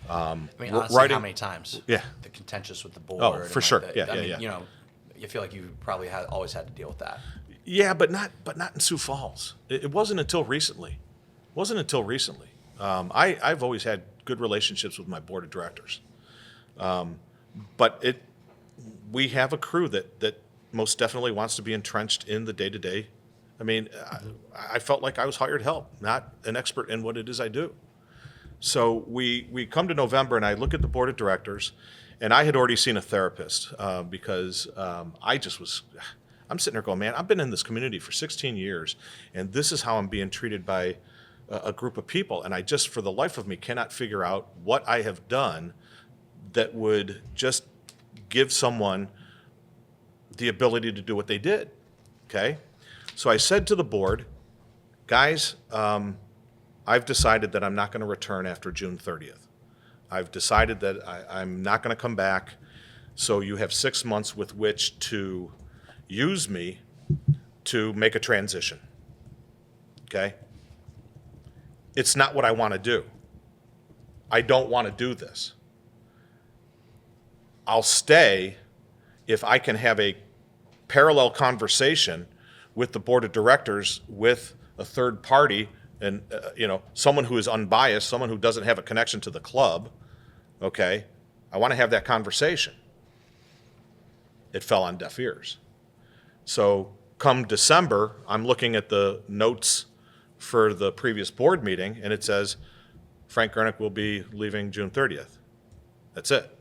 I mean, honestly, how many times?
Yeah.
The contentious with the board.
Oh, for sure.
I mean, you know, you feel like you probably always had to deal with that.
Yeah, but not in Sioux Falls. It wasn't until recently. I've always had good relationships with my board of directors. But we have a crew that most definitely wants to be entrenched in the day-to-day. I mean, I felt like I was hired help, not an expert in what it is I do. So we come to November, and I look at the board of directors, and I had already seen a therapist because I'm sitting there going, man, I've been in this community for 16 years, and this is how I'm being treated by a group of people. And I just, for the life of me, cannot figure out what I have done that would just give someone the ability to do what they did, okay? So I said to the board, guys, I've decided that I'm not going to return after June 30th. I've decided that I'm not going to come back, so you have 6 months with which to use me to make a transition, okay? It's not what I want to do. I don't want to do this. I'll stay if I can have a parallel conversation with the board of directors, with a third party, and someone who is unbiased, someone who doesn't have a connection to the club, okay? I want to have that conversation. It fell on deaf ears. So come December, I'm looking at the notes for the previous board meeting, and it says, Frank Gurnick will be leaving June 30th. That's it.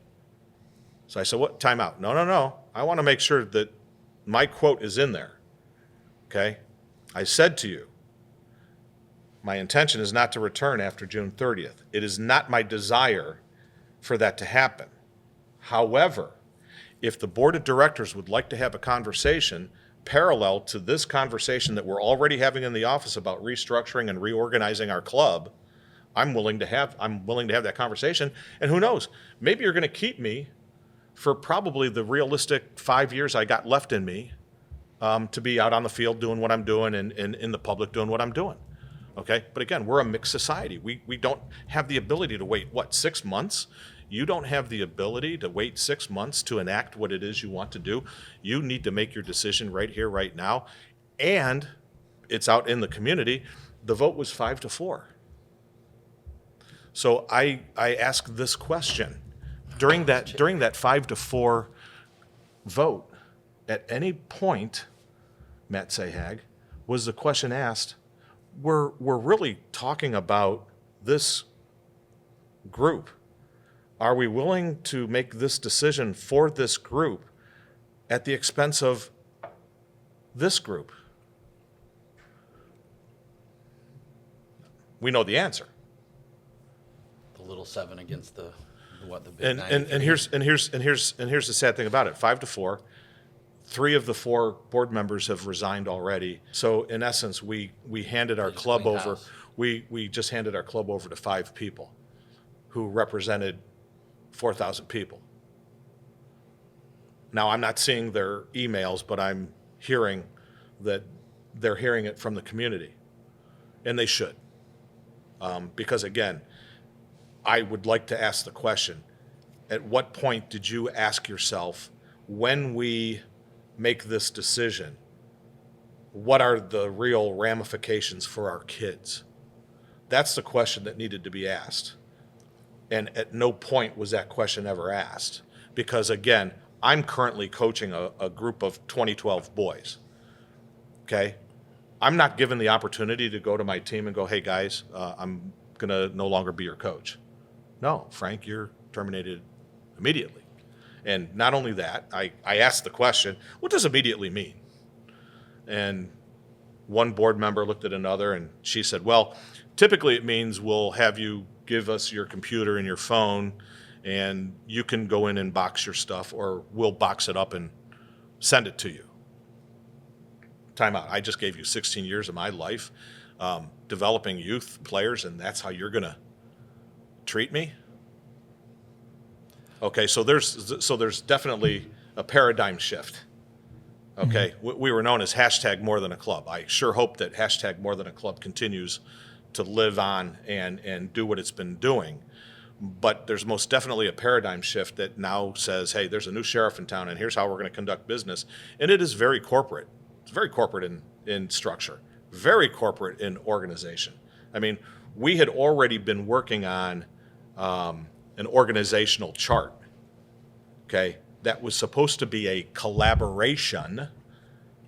So I said, what? Time out. No. I want to make sure that my quote is in there, okay? I said to you, my intention is not to return after June 30th. It is not my desire for that to happen. However, if the board of directors would like to have a conversation parallel to this conversation that we're already having in the office about restructuring and reorganizing our club, I'm willing to have that conversation. And who knows, maybe you're going to keep me for probably the realistic 5 years I got left in me to be out on the field doing what I'm doing and in the public doing what I'm doing. Okay, but again, we're a mixed society. We don't have the ability to wait, 6 months? You don't have the ability to wait 6 months to enact what it is you want to do. You need to make your decision right here, right now. And it's out in the community. The vote was 5-4. So I ask this question. During that 5-4 vote, at any point, Matt Sahag, was the question asked, we're really talking about this group. Are we willing to make this decision for this group at the expense of this group? We know the answer.
The little 7 against the big
And
93.
here's the sad thing about it. 5-4. 3 of the 4 board members have resigned already. So in essence, we handed our
just
club
cleaned
over.
house.
We just handed our club over to 5 people who represented 4,000 people. Now, I'm not seeing their emails, but I'm hearing that they're hearing it from the community, and they should. Because again, I would like to ask the question, at what point did you ask yourself, when we make this decision, what are the real ramifications for our kids? That's the question that needed to be asked. And at no point was that question ever asked. Because again, I'm currently coaching a group of 2012 boys. Okay? I'm not given the opportunity to go to my team and go, hey guys, I'm going to no longer be your coach. No, Frank, you're terminated immediately. And not only that, I asked the question, what does immediately mean? And one board member looked at another and she said, well, typically it means we'll have you give us your computer and your phone and you can go in and box your stuff, or we'll box it up and send it to you. Time out. I just gave you 16 years of my life developing youth players, and that's how you're going to treat me? Okay, so there's definitely a paradigm shift. Okay, we were known as hashtag more than a club. I sure hope that hashtag more than a club continues to live on and do what it's been doing. But there's most definitely a paradigm shift that now says, hey, there's a new sheriff in town, and here's how we're going to conduct business. And it is very corporate. It's very corporate in structure, very corporate in organization. I mean, we had already been working on an organizational chart, okay, that was supposed to be a collaboration,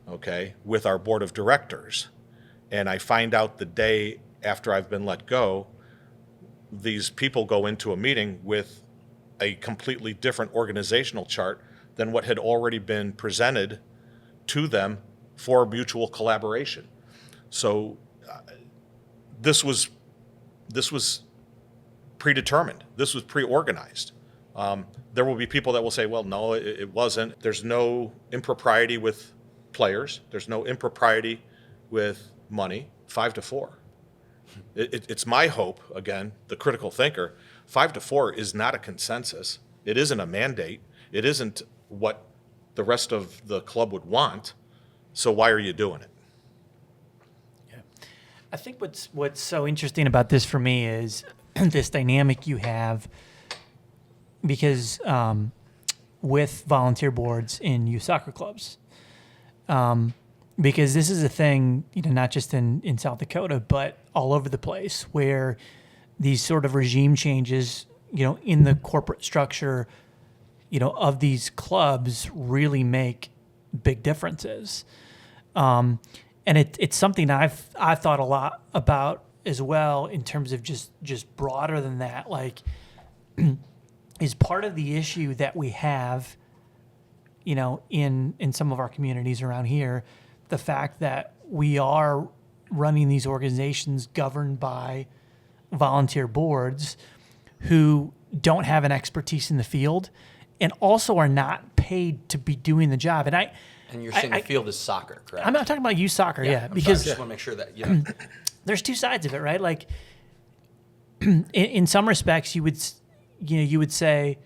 okay, with our board of directors. And I find out the day after I've been let go, these people go into a meeting with a completely different organizational chart than what had already been presented to them for mutual collaboration. So this was predetermined. This was pre-organized. There will be people that will say, well, no, it wasn't. There's no impropriety with players. There's no impropriety with money. 5-4. It's my hope, again, the critical thinker, 5-4 is not a consensus. It isn't a mandate. It isn't what the rest of the club would want. So why are you doing it?
I think what's so interesting about this for me is this dynamic you have, because with volunteer boards in youth soccer clubs, because this is a thing, not just in South Dakota, but all over the place, where these sort of regime changes, in the corporate structure, of these clubs really make big differences. And it's something I've thought a lot about as well, in terms of just broader than that. Like, is part of the issue that we have, in some of our communities around here, the fact that we are running these organizations governed by volunteer boards who don't have an expertise in the field and also are not paid to be doing the job.
And you're saying the field is soccer, correct?
I'm not talking about youth soccer,
I'm sorry,
because
I just want to make sure that,
there's two sides of it, right? Like, in some respects, you would say,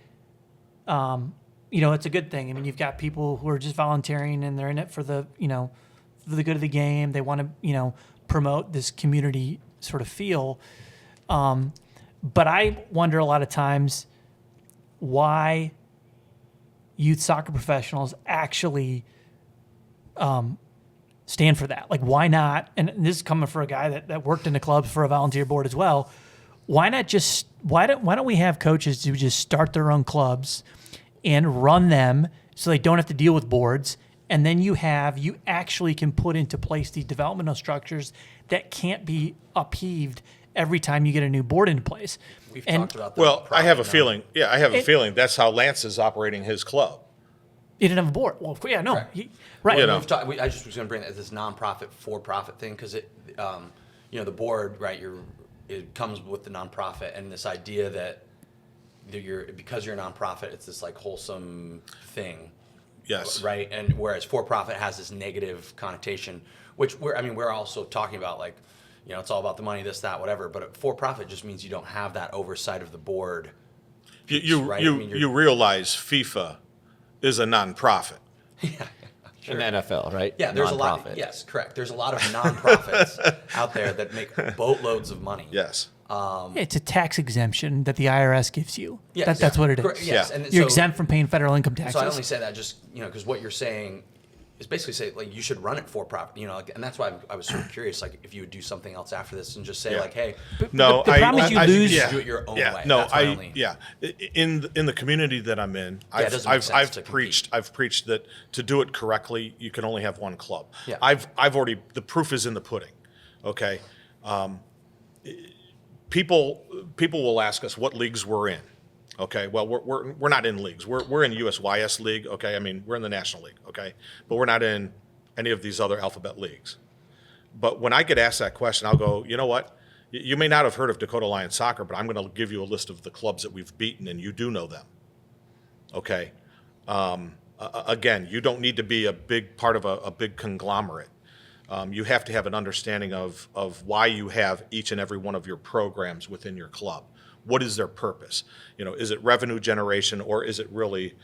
it's a good thing. I mean, you've got people who are just volunteering and they're in it for the, for the good of the game. They want to, promote this community sort of feel. But I wonder a lot of times, why youth soccer professionals actually stand for that. Like, why not? And this is coming for a guy that worked in the clubs for a volunteer board as well. Why don't we have coaches who just start their own clubs and run them so they don't have to deal with boards? And then you actually can put into place these developmental structures that can't be upheaved every time you get a new board into place.
We've
And
talked about that.
Well, I have a
now.
feeling. Yeah, I have a feeling that's how Lance is operating his club.
he didn't have a board. Well, yeah, no.
Correct.
Right.
You know.
I just was going to bring that this nonprofit for-profit thing because the board, right? It comes with the nonprofit and this idea that because you're a nonprofit, it's this like wholesome thing.
Yes.
Right. And whereas for-profit has this negative connotation, which we're also talking about like, it's all about the money, this, that, whatever. But for-profit just means you don't have that oversight of the board. Right?
You realize FIFA is a nonprofit.
In the NFL, right?
Yeah, there's a lot. Yes, correct. There's a lot of nonprofits out there that make boatloads of money.
Yes.
It's a tax exemption that the IRS gives you.
Yes.
That's what it is.
Correct. Yes.
Yeah.
And
You're
so-
exempt from paying federal income taxes.
So I only say that just because what you're saying is basically say like you should run it for profit. And that's why I was sort of curious, like if you would do something else after this and just say
Yeah.
like, hey,
No,
the problem is you lose-
just do it your own
yeah,
way.
No,
That's my only-
in the community that I'm in,
it doesn't make sense to
I've preached that to do it correctly, you can only have one club.
Yeah.
I've already, the proof is in the pudding. Okay, people will ask us what leagues we're in. Okay, well we're not in leagues. We're in USYS league. Okay, I mean we're in the National League. Okay, but we're not in any of these other alphabet leagues. But when I get asked that question, I'll go, you know what? You may not have heard of Dakota Alliance Soccer, but I'm going to give you a list of the clubs that we've beaten, and you do know them. Okay. Again, you don't need to be a big part of a big conglomerate. You have to have an understanding of why you have each and every one of your programs within your club. What is their purpose? Is it revenue generation or is it really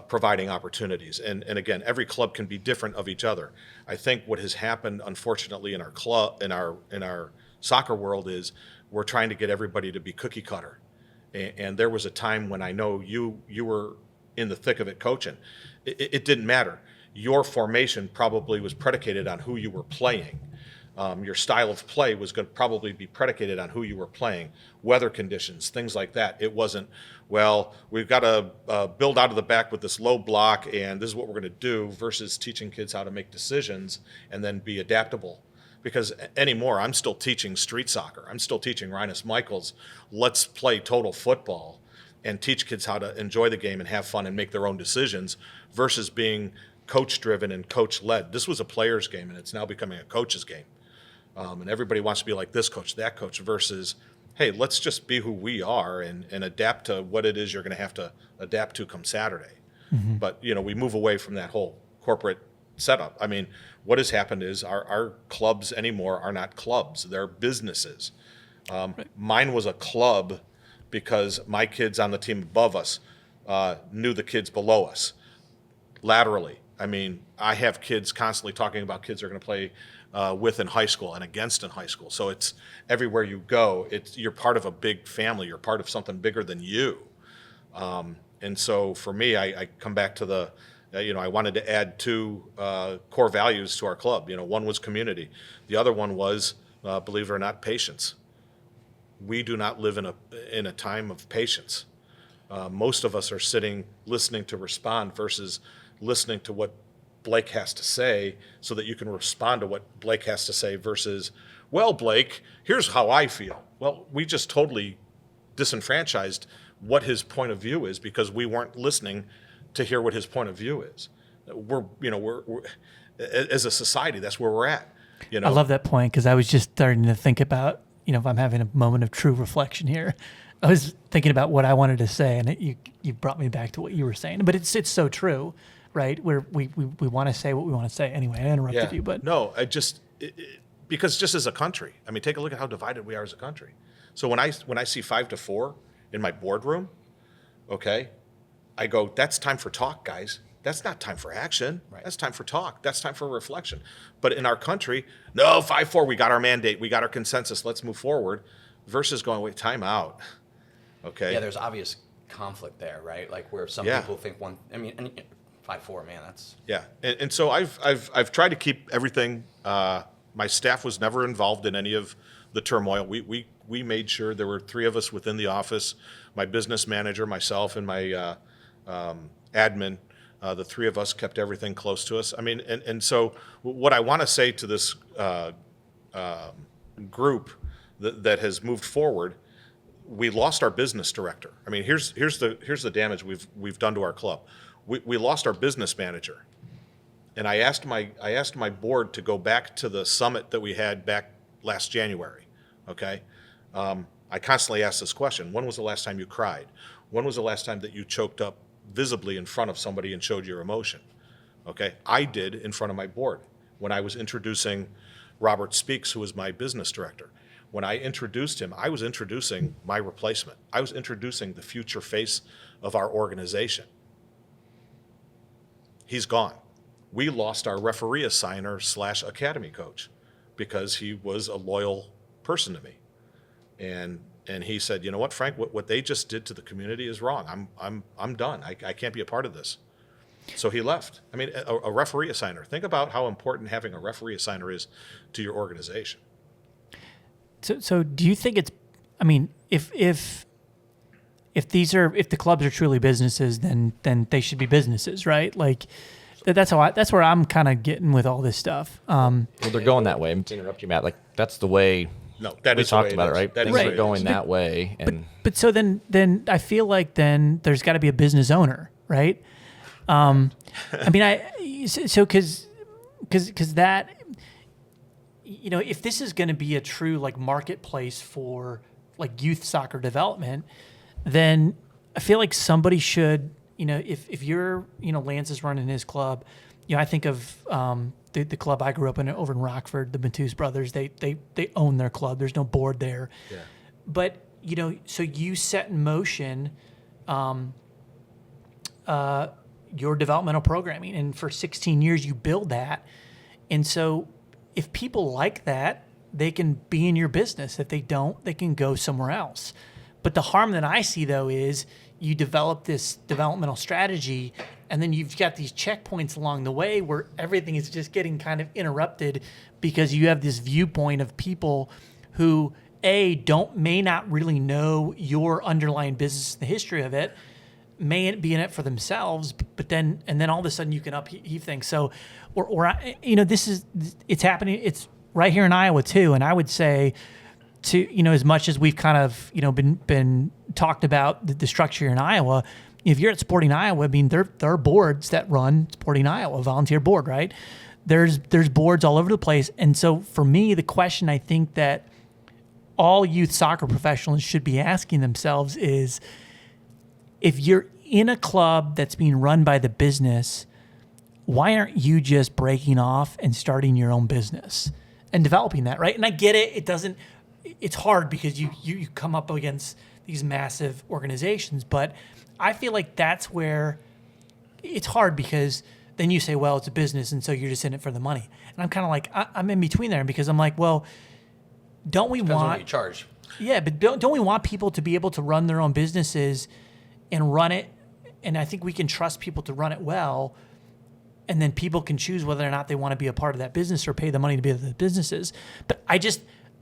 providing opportunities? And again, every club can be different of each other. I think what has happened, unfortunately, in our club, in our soccer world, is we're trying to get everybody to be cookie cutter. And there was a time when I know you were in the thick of it coaching. It didn't matter. Your formation probably was predicated on who you were playing. Your style of play was going to probably be predicated on who you were playing, weather conditions, things like that. It wasn't, well, we've got to build out of the back with this low block, and this is what we're going to do, versus teaching kids how to make decisions and then be adaptable. Because anymore, I'm still teaching street soccer. I'm still teaching Rhinus Michaels, let's play total football and teach kids how to enjoy the game and have fun and make their own decisions versus being coach-driven and coach-led. This was a player's game, and it's now becoming a coach's game. And everybody wants to be like this coach, that coach, versus, hey, let's just be who we are and adapt to what it is you're going to have to adapt to come Saturday. Mm-hmm. But, we move away from that whole corporate setup. I mean, what has happened is our clubs anymore are not clubs. They're businesses. Right. Mine was a club because my kids on the team above us knew the kids below us laterally. I mean, I have kids constantly talking about kids they're going to play with in high school and against in high school. So it's everywhere you go, you're part of a big family. You're part of something bigger than you. And so for me, I come back to I wanted to add two core values to our club. One was community. The other one was, believe it or not, patience. We do not live in a time of patience. Most of us are sitting, listening to respond versus listening to what Blake has to say so that you can respond to what Blake has to say versus, well, Blake, here's how I feel. Well, we just totally disenfranchised what his point of view is because we weren't listening to hear what his point of view is. We're as a society, that's where we're at.
I love that point because I was just starting to think about, if I'm having a moment of true reflection here, I was thinking about what I wanted to say, and you brought me back to what you were saying. But it's so true, right? Where we want to say what we want to say. Anyway, I interrupted you, but
no, because just as a country, I mean, take a look at how divided we are as a country. So when I see 5-4 in my boardroom, okay, I go, that's time for talk, guys. That's not time for action. Right. That's time for talk. That's time for reflection. But in our country, no, 5-4, we got our mandate, we got our consensus, let's move forward, versus going, wait, time out. Okay.
Yeah, there's obvious conflict there, right? Like where some
Yeah.
people think one. I mean, and 5'4", man, that's
Yeah, and so I've tried to keep everything. My staff was never involved in any of the turmoil. We made sure there were 3 of us within the office, my business manager, myself, and my admin. The 3 of us kept everything close to us. I mean, and so what I want to say to this group that has moved forward, we lost our business director. I mean, here's the damage we've done to our club. We lost our business manager, and I asked my board to go back to the summit that we had back last January. Okay, I constantly ask this question: when was the last time you cried? When was the last time that you choked up visibly in front of somebody and showed your emotion? Okay, I did in front of my board when I was introducing Robert Speaks, who was my business director. When I introduced him, I was introducing my replacement. I was introducing the future face of our organization. He's gone. We lost our referee assigner / academy coach because he was a loyal person to me. And he said, you know what, Frank, what they just did to the community is wrong. I'm done. I can't be a part of this. So he left. I mean, a referee assigner. Think about how important having a referee assigner is to your organization.
So do you think it's? I mean, if the clubs are truly businesses, then they should be businesses, right? Like that's where I'm kind of getting with all this stuff.
Well, they're going that way. I'm to interrupt you, Matt. Like that's the way.
No, that
we
is the
talked
way
about
is.
it, right?
That is
Things
the
are
way
going
is.
that way, and
But so then I feel like then there's got to be a business owner, right? I mean, so because that, you know, if this is going to be a true like marketplace for like youth soccer development, then I feel like somebody should, you know, if you're, you know, Lance is running his club, you know, I think of the club I grew up in over in Rockford, the Matus brothers. They own their club. There's no board there.
Yeah.
But you know, so you set in motion your developmental programming, and for 16 years you build that. And so, if people like that, they can be in your business. If they don't, they can go somewhere else. But the harm that I see, though, is you develop this developmental strategy, and then you've got these checkpoints along the way where everything is just getting kind of interrupted because you have this viewpoint of people who, may not really know your underlying business, the history of it, may be in it for themselves, but then all of a sudden you can upheave things. So, you know, it's happening. It's right here in Iowa too. And I would say, to, you know, as much as we've kind of, you know, been talked about the structure here in Iowa, if you're at Sporting Iowa, I mean, there are boards that run Sporting Iowa, volunteer board, right? There's boards all over the place. And so for me, the question I think that all youth soccer professionals should be asking themselves is, if you're in a club that's being run by the business, why aren't you just breaking off and starting your own business and developing that, right? And I get it. It's hard because you come up against these massive organizations, but I feel like that's where it's hard, because then you say, well, it's a business, and so you're just in it for the money. And I'm kind of like, I'm in between there, because I'm like, well, don't we
depends on what
want
you charge.
Yeah, but don't we want people to be able to run their own businesses and run it? And I think we can trust people to run it well, and then people can choose whether or not they want to be a part of that business or pay the money to be the businesses. But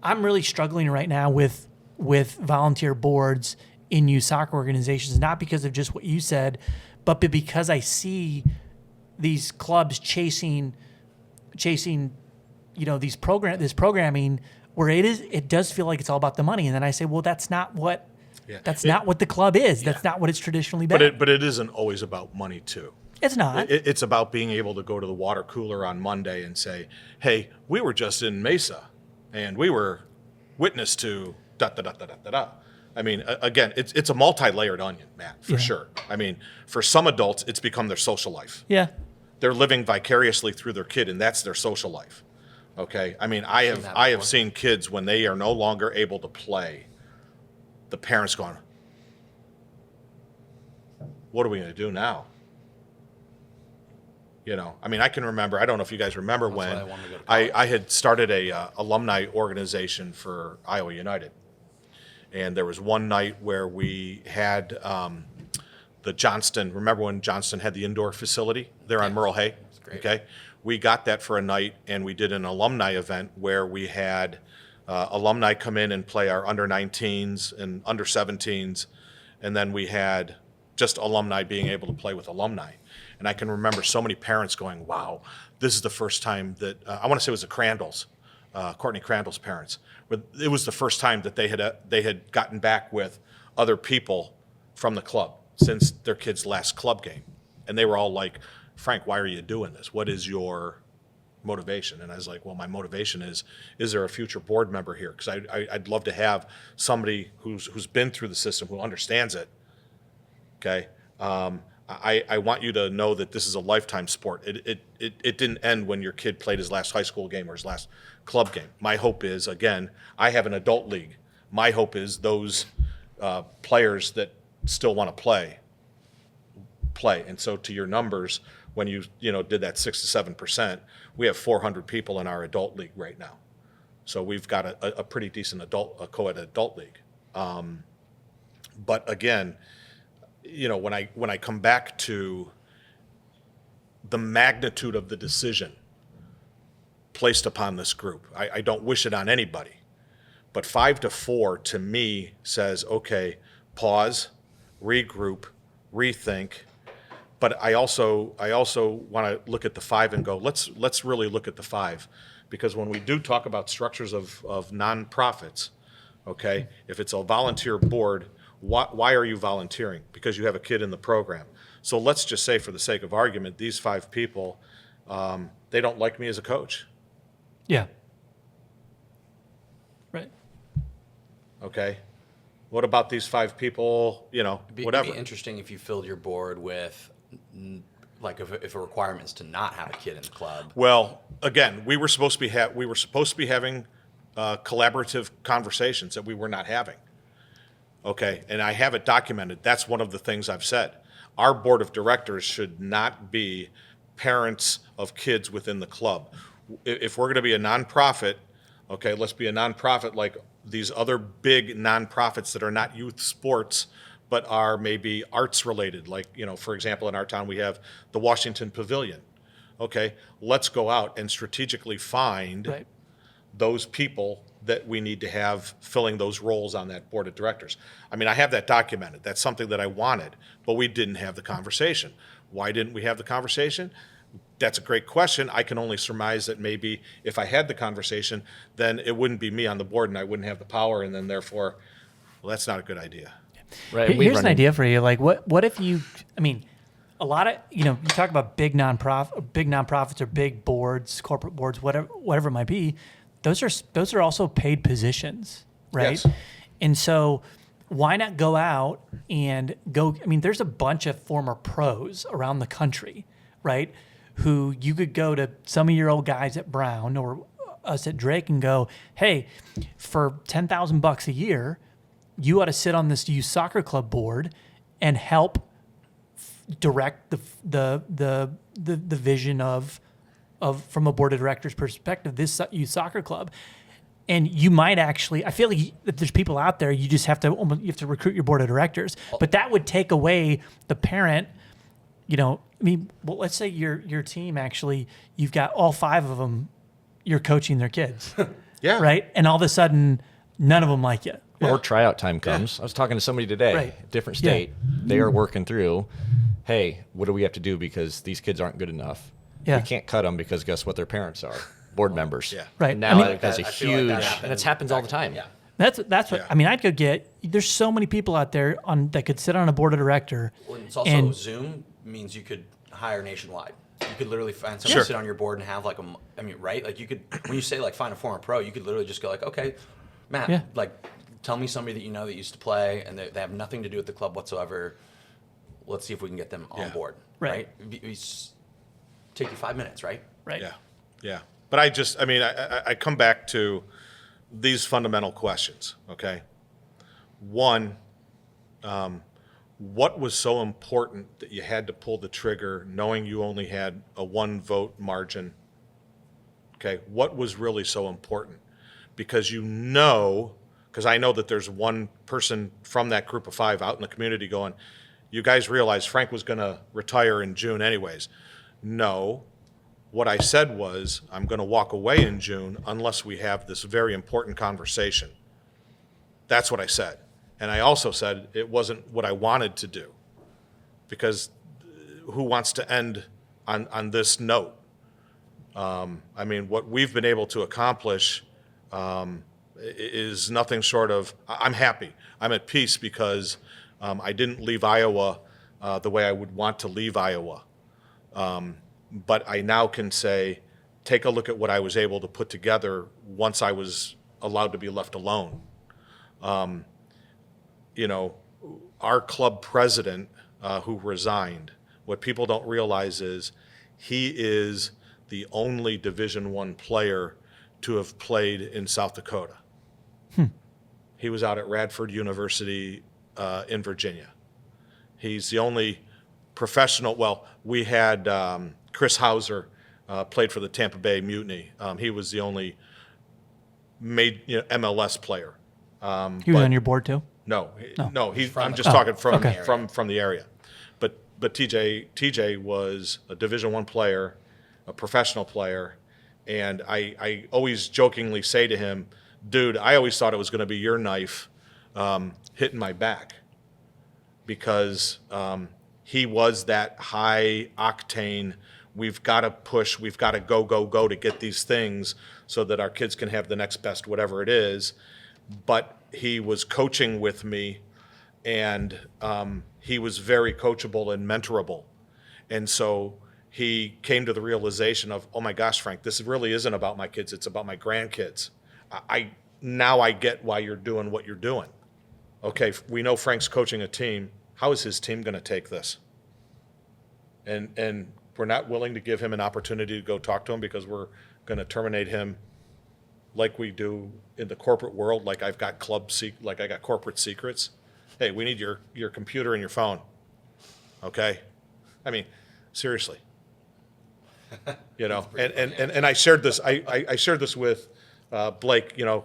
I'm really struggling right now with volunteer boards in youth soccer organizations, not because of just what you said, but because I see these clubs chasing, you know, this programming where it does feel like it's all about the money. And then I say, well, that's not what not what the club is. That's not what it's traditionally been.
But it isn't always about money too.
It's not.
It's about being able to go to the water cooler on Monday and say, hey, we were just in Mesa and we were witness to da da da da da da da. I mean, again, it's a multi-layered onion, Matt, for sure. I mean, for some adults, it's become their social life.
Yeah.
They're living vicariously through their kid, and that's their social life. Okay? I mean, I have seen kids when they are no longer able to play, the parents going, what are we going to do now? You know, I mean, I can remember, I don't know if you guys remember
That's why I
when
wanted to go to college.
I had started a alumni organization for Iowa United. And there was one night where we had the Johnston. Remember when Johnston had the indoor facility there on Merle Hay?
great.
Okay, we got that for a night, and we did an alumni event where we had alumni come in and play our under 19s and under 17s, and then we had just alumni being able to play with alumni. And I can remember so many parents going, "Wow, this is the first time that I want to say it was the Crandalls, Courtney Crandall's parents. But it was the first time that they had gotten back with other people from the club since their kid's last club game, and they were all like, "Frank, why are you doing this? What is your motivation?" And I was like, "Well, my motivation is there a future board member here? Because I'd love to have somebody who's been through the system, who understands it. Okay, I want you to know that this is a lifetime sport. It didn't end when your kid played his last high school game or his last club game. My hope is, again, I have an adult league. My hope is those players that still want to play. And so to your numbers, when you did that 6 to 7%, we have 400 people in our adult league right now. So we've got a pretty decent co-ed adult league. But again, when I come back to the magnitude of the decision placed upon this group, I don't wish it on anybody. But 5-4 to me says, okay, pause, regroup, rethink. But I also want to look at the 5 and go, let's really look at the 5, because when we do talk about structures of nonprofits, okay, if it's a volunteer board, why are you volunteering? Because you have a kid in the program. So let's just say, for the sake of argument, these 5 people, they don't like me as a coach.
Yeah. Right.
Okay. What about these 5 people? Whatever.
It'd be interesting if you filled your board with, like, if a requirement is to not have a kid in the club.
Well, again, we were supposed to be having collaborative conversations that we were not having. Okay, and I have it documented. That's one of the things I've said. Our board of directors should not be parents of kids within the club. If we're going to be a nonprofit, okay, let's be a nonprofit like these other big nonprofits that are not youth sports, but are maybe arts related. Like, for example, in our town, we have the Washington Pavilion. Okay, let's go out and strategically find those people that we need to have filling those roles on that board of directors. I mean, I have that documented. That's something that I wanted, but we didn't have the conversation. Why didn't we have the conversation? That's a great question. I can only surmise that maybe if I had the conversation, then it wouldn't be me on the board and I wouldn't have the power, and then therefore, well, that's not a good idea.
Right.
Here's an idea for you. Like, what if you, a lot of, you talk about big nonprofits or big boards, corporate boards, whatever it might be. Those are also paid positions, right?
Yes.
And so why not go out and go? There's a bunch of former pros around the country, right? Who you could go to some of your old guys at Brown or us at Drake and go, hey, for $10,000 a year, you ought to sit on this youth soccer club board and help direct the vision of from a board of directors perspective, this youth soccer club. And you might actually, I feel like if there's people out there, you just have to recruit your board of directors. But that would take away the parent, let's say your team actually, you've got all 5 of them, you're coaching their kids.
Yeah.
Right? And all of a sudden, none of them like you.
Or tryout time comes. I was talking to somebody today, different state. They are working through, hey, what do we have to do because these kids aren't good enough?
Yeah.
We can't cut them because guess what their parents are? Board members.
Yeah.
Right.
And now that's a
I feel like
huge,
that happens
and it happens all the time.
Yeah.
That's what
Yeah.
I'd go get. There's so many people out there that could sit on a board of director.
Well, it's also
and
Zoom means you could hire nationwide. You could literally find someone to sit on your board and have right? Like you could, when you say like find a former pro, you could literally just go like, okay, Matt, like tell me somebody that you know that used to play and they have nothing to do with the club whatsoever. Let's see if we can get them on board.
Right.
Take you 5 minutes, right?
Right.
Yeah. But I come back to these fundamental questions, okay? One, what was so important that you had to pull the trigger knowing you only had a 1-vote margin? Okay, what was really so important? Because because I know that there's one person from that group of 5 out in the community going, you guys realize Frank was going to retire in June anyways. No. What I said was, I'm going to walk away in June unless we have this very important conversation. That's what I said. And I also said it wasn't what I wanted to do, because who wants to end on this note? I mean, what we've been able to accomplish is nothing short of, I'm happy. I'm at peace because I didn't leave Iowa the way I would want to leave Iowa. But I now can say, take a look at what I was able to put together once I was allowed to be left alone. You know, our club president who resigned, what people don't realize is he is the only Division I player to have played in South Dakota. He was out at Radford University in Virginia. He's the only professional, well, we had Chris Hauser played for the Tampa Bay Mutiny. He was the only MLS player.
He was on your board too?
No, I'm just
the-
talking from
okay.
from the area. But TJ was a Division I player, a professional player, and I always jokingly say to him, dude, I always thought it was going to be your knife hitting my back, because he was that high octane, we've got to push, we've got to go to get these things so that our kids can have the next best whatever it is. But he was coaching with me, and he was very coachable and mentorable. And so he came to the realization of, oh my gosh, Frank, this really isn't about my kids, it's about my grandkids. Now I get why you're doing what you're doing. Okay, we know Frank's coaching a team. How is his team going to take this? And we're not willing to give him an opportunity to go talk to him, because we're going to terminate him like we do in the corporate world. Like I got corporate secrets. Hey, we need your computer and your phone. Okay, I mean, seriously. You know, and I shared this. I shared this with Blake. You know,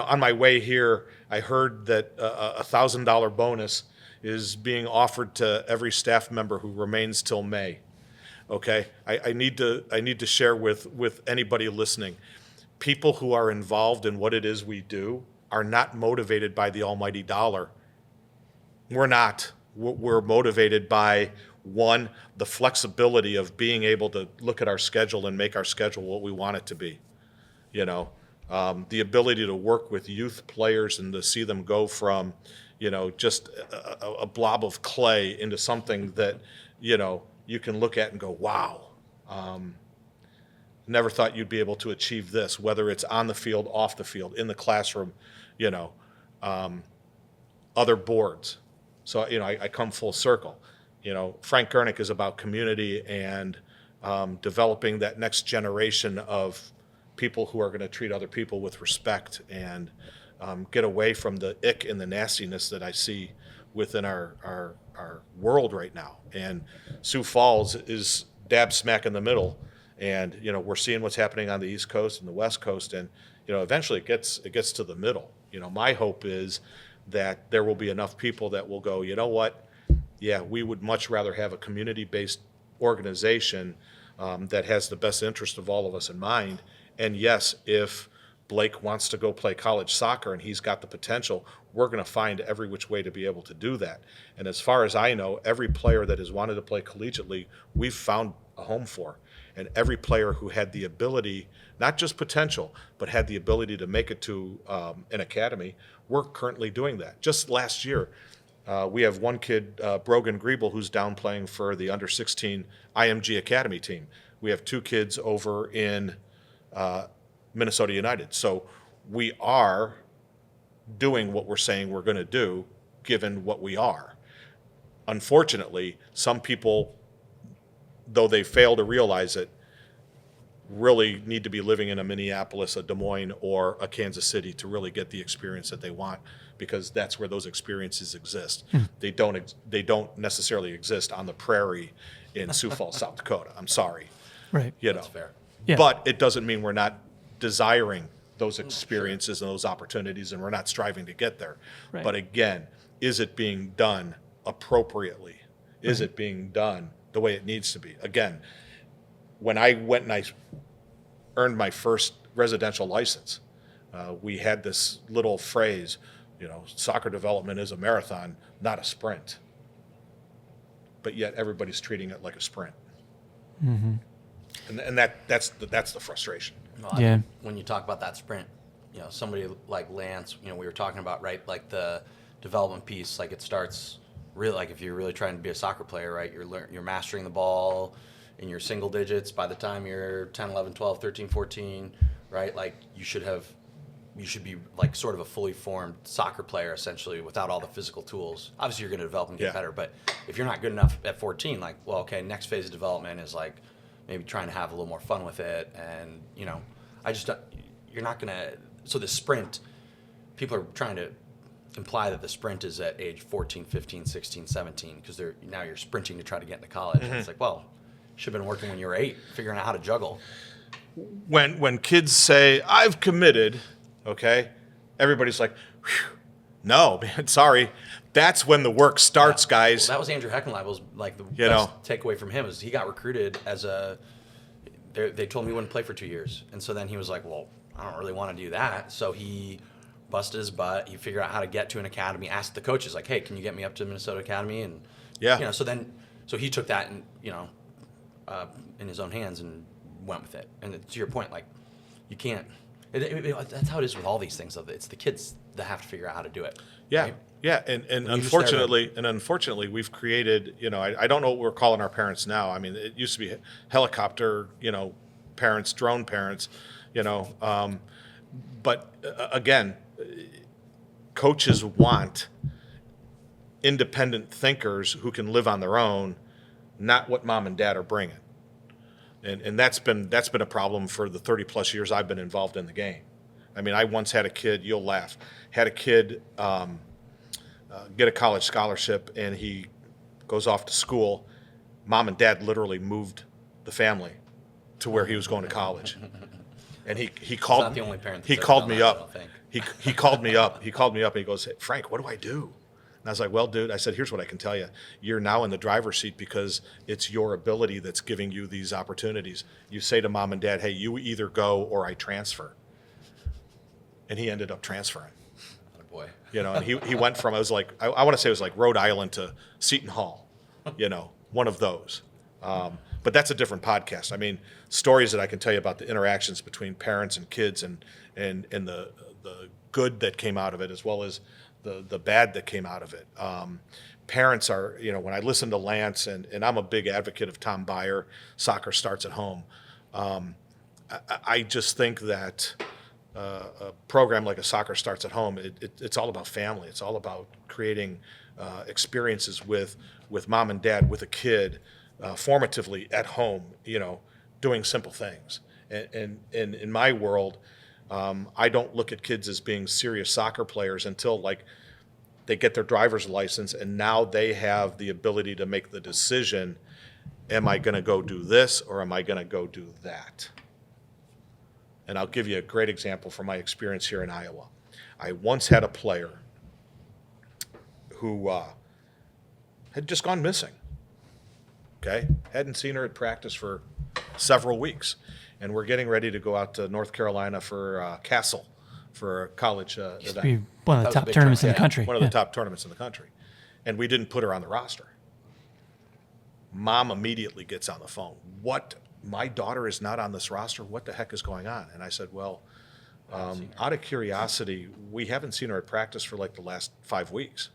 on my way here, I heard that $1,000 bonus is being offered to every staff member who remains till May. Okay, I need to share with anybody listening. People who are involved in what it is we do are not motivated by the almighty dollar. We're not. We're motivated by, one, the flexibility of being able to look at our schedule and make our schedule what we want it to be. You know, the ability to work with youth players and to see them go from, you know, just a blob of clay into something that, you know, you can look at and go, wow. Never thought you'd be able to achieve this, whether it's on the field, off the field, in the classroom, you know, other boards. So, you know, I come full circle. You know, Frank Gurnick is about community and developing that next generation of people who are going to treat other people with respect and get away from the ick and the nastiness that I see within our world right now. And Sioux Falls is dab smack in the middle. And, you know, we're seeing what's happening on the East Coast and the West Coast, and, you know, eventually it gets to the middle. You know, my hope is that there will be enough people that will go, you know what, yeah, we would much rather have a community-based organization that has the best interest of all of us in mind. And yes, if Blake wants to go play college soccer and he's got the potential, we're going to find every which way to be able to do that. And as far as I know, every player that has wanted to play collegiately, we've found a home for. And every player who had the ability, not just potential, but had the ability to make it to an academy, we're currently doing that. Just last year, we have one kid, Brogan Griebel, who's down playing for the under-16 IMG Academy team. We have two kids over in Minnesota United. So we are doing what we're saying we're going to do, given what we are. Unfortunately, some people, though they fail to realize it, really need to be living in a Minneapolis, a Des Moines, or a Kansas City to really get the experience that they want, because that's where those experiences exist. They don't necessarily exist on the prairie in Sioux Falls, South Dakota. I'm sorry.
Right.
You know.
That's fair.
Yeah.
But it doesn't mean we're not desiring those experiences and those opportunities, and we're not striving to get there.
Right.
But again, is it being done appropriately? Is it being done the way it needs to be? Again, when I went and I earned my first residential license, we had this little phrase, soccer development is a marathon, not a sprint. But yet everybody's treating it like a sprint. Mm-hmm. And that's the frustration.
Well,
Yeah.
When you talk about that sprint, somebody like Lance, we were talking about, right, like the development piece, like it starts really, like if you're really trying to be a soccer player, right, you're mastering the ball in your single digits by the time you're 10, 11, 12, 13, 14, right? Like you should be like sort of a fully formed soccer player essentially without all the physical tools. Obviously you're going to develop and get better, but if you're not good enough at 14, like, well, okay, next phase of development is like maybe trying to have a little more fun with it. And, you're not going to, so the sprint, people are trying to imply that the sprint is at age 14, 15, 16, 17, because now you're sprinting to try to get into college. And it's like, well, you should have been working when you were 8, figuring out how to juggle.
When kids say, I've committed, okay, everybody's like, whew, no, man, sorry. That's when the work starts, guys.
Well, that was Andrew Heckenleibel's, like, the best takeaway from him is he got recruited as they told him he wouldn't play for 2 years. And so then he was like, well, I don't really want to do that. So he busted his butt. He figured out how to get to an academy, asked the coaches, like, hey, can you get me up to Minnesota Academy? And, so he took that and, in his own hands and went with it. And to your point, like, you can't, that's how it is with all these things. It's the kids that have to figure out how to do it.
Yeah.
Right?
Yeah. And unfortunately, we've created, I don't know what we're calling our parents now. I mean, it used to be helicopter, parents, drone parents, but again, coaches want independent thinkers who can live on their own, not what mom and dad are bringing. And that's been a problem for the 30 plus years I've been involved in the game. I mean, I once had a kid, you'll laugh, had a kid get a college scholarship, and he goes off to school. Mom and dad literally moved the family to where he was going to college. And he called.
Not the only parent.
He called me up. He called me up. He called me up and he goes, hey, Frank, what do I do? And I was like, well, dude, I said, here's what I can tell you. You're now in the driver's seat because it's your ability that's giving you these opportunities. You say to mom and dad, hey, you either go or I transfer. And he ended up transferring.
Oh, boy.
And he went from, I want to say it was like Rhode Island to Seton Hall, one of those. But that's a different podcast. I mean, stories that I can tell you about the interactions between parents and kids and the good that came out of it, as well as the bad that came out of it. Parents are, when I listen to Lance, and I'm a big advocate of Tom Byer, soccer starts at home. I just think that a program like a Soccer Starts at Home, it's all about family. It's all about creating experiences with mom and dad, with a kid, formatively at home, doing simple things. And in my world, I don't look at kids as being serious soccer players until they get their driver's license, and now they have the ability to make the decision, am I going to go do this or am I going to go do that? And I'll give you a great example from my experience here in Iowa. I once had a player who had just gone missing. Okay? Hadn't seen her at practice for several weeks. And we're getting ready to go out to North Carolina for Castle for a college
Used to
event.
be one of the
That was a
top
big
tournaments in the
tournament.
country.
One of the top tournaments in the country. And we didn't put her on the roster. Mom immediately gets on the phone. What? My daughter is not on this roster? What the heck is going on? And I said, well, out of curiosity, we haven't seen her at practice for the last 5 weeks.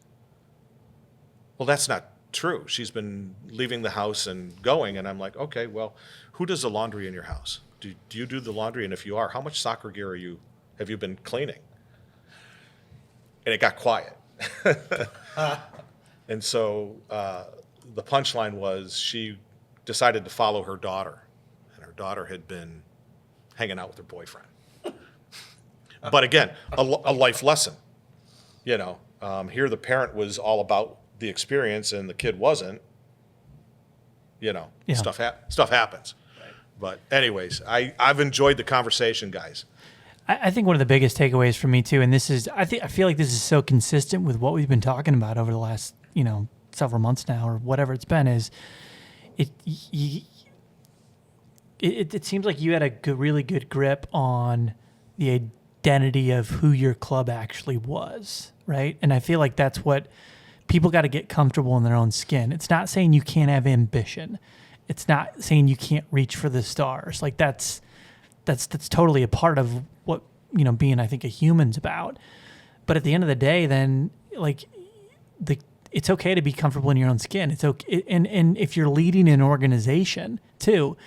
Well, that's not true. She's been leaving the house and going. And I'm like, okay, well, who does the laundry in your house? Do you do the laundry? And if you are, how much soccer gear have you been cleaning? And it got quiet. And so the punchline was she decided to follow her daughter. And her daughter had been hanging out with her boyfriend. But again, a life lesson. Here the parent was all about the experience and the kid wasn't.
Yeah.
Stuff happens. Right. But anyways, I've enjoyed the conversation, guys.
I think one of the biggest takeaways for me too, and this is, I feel like this is so consistent with what we've been talking about over the last, several months now or whatever it's been, is it seems like you had a really good grip on the identity of who your club actually was, right? And I feel like that's what people got to get comfortable in their own skin. It's not saying you can't have ambition. It's not saying you can't reach for the stars. Like that's totally a part of what, being, I think, a human's about. But at the end of the day, then it's okay to be comfortable in your own skin. It's okay. And if you're leading an organization too,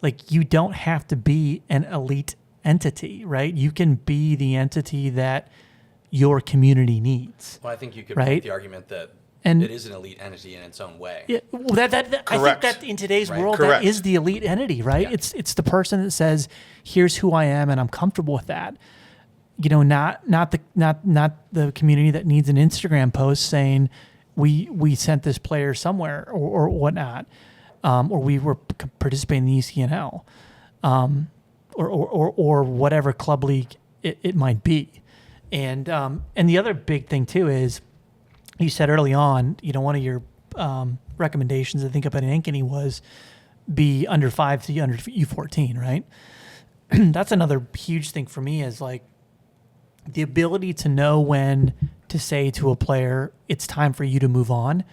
like, you don't have to be an elite entity, right? You can be the entity that your community needs.
Well, I think you could
Right?
make the argument that
And-
it is an elite entity in its own way.
Yeah, well, I think
Correct.
that in today's
Right.
world,
Correct.
that is the elite entity, right?
Yeah.
It's the person that says, "Here's who I am, and I'm comfortable with that." Not the community that needs an Instagram post saying, "We sent this player somewhere" or whatnot, or we were participating in the ECNL, or whatever club league it might be, and the other big thing too is, you said early on, one of your recommendations, I think, up at Ankeny was be under 5 to under U14, right? That's another huge thing for me, is like the ability to know when to say to a player, it's time for you to move on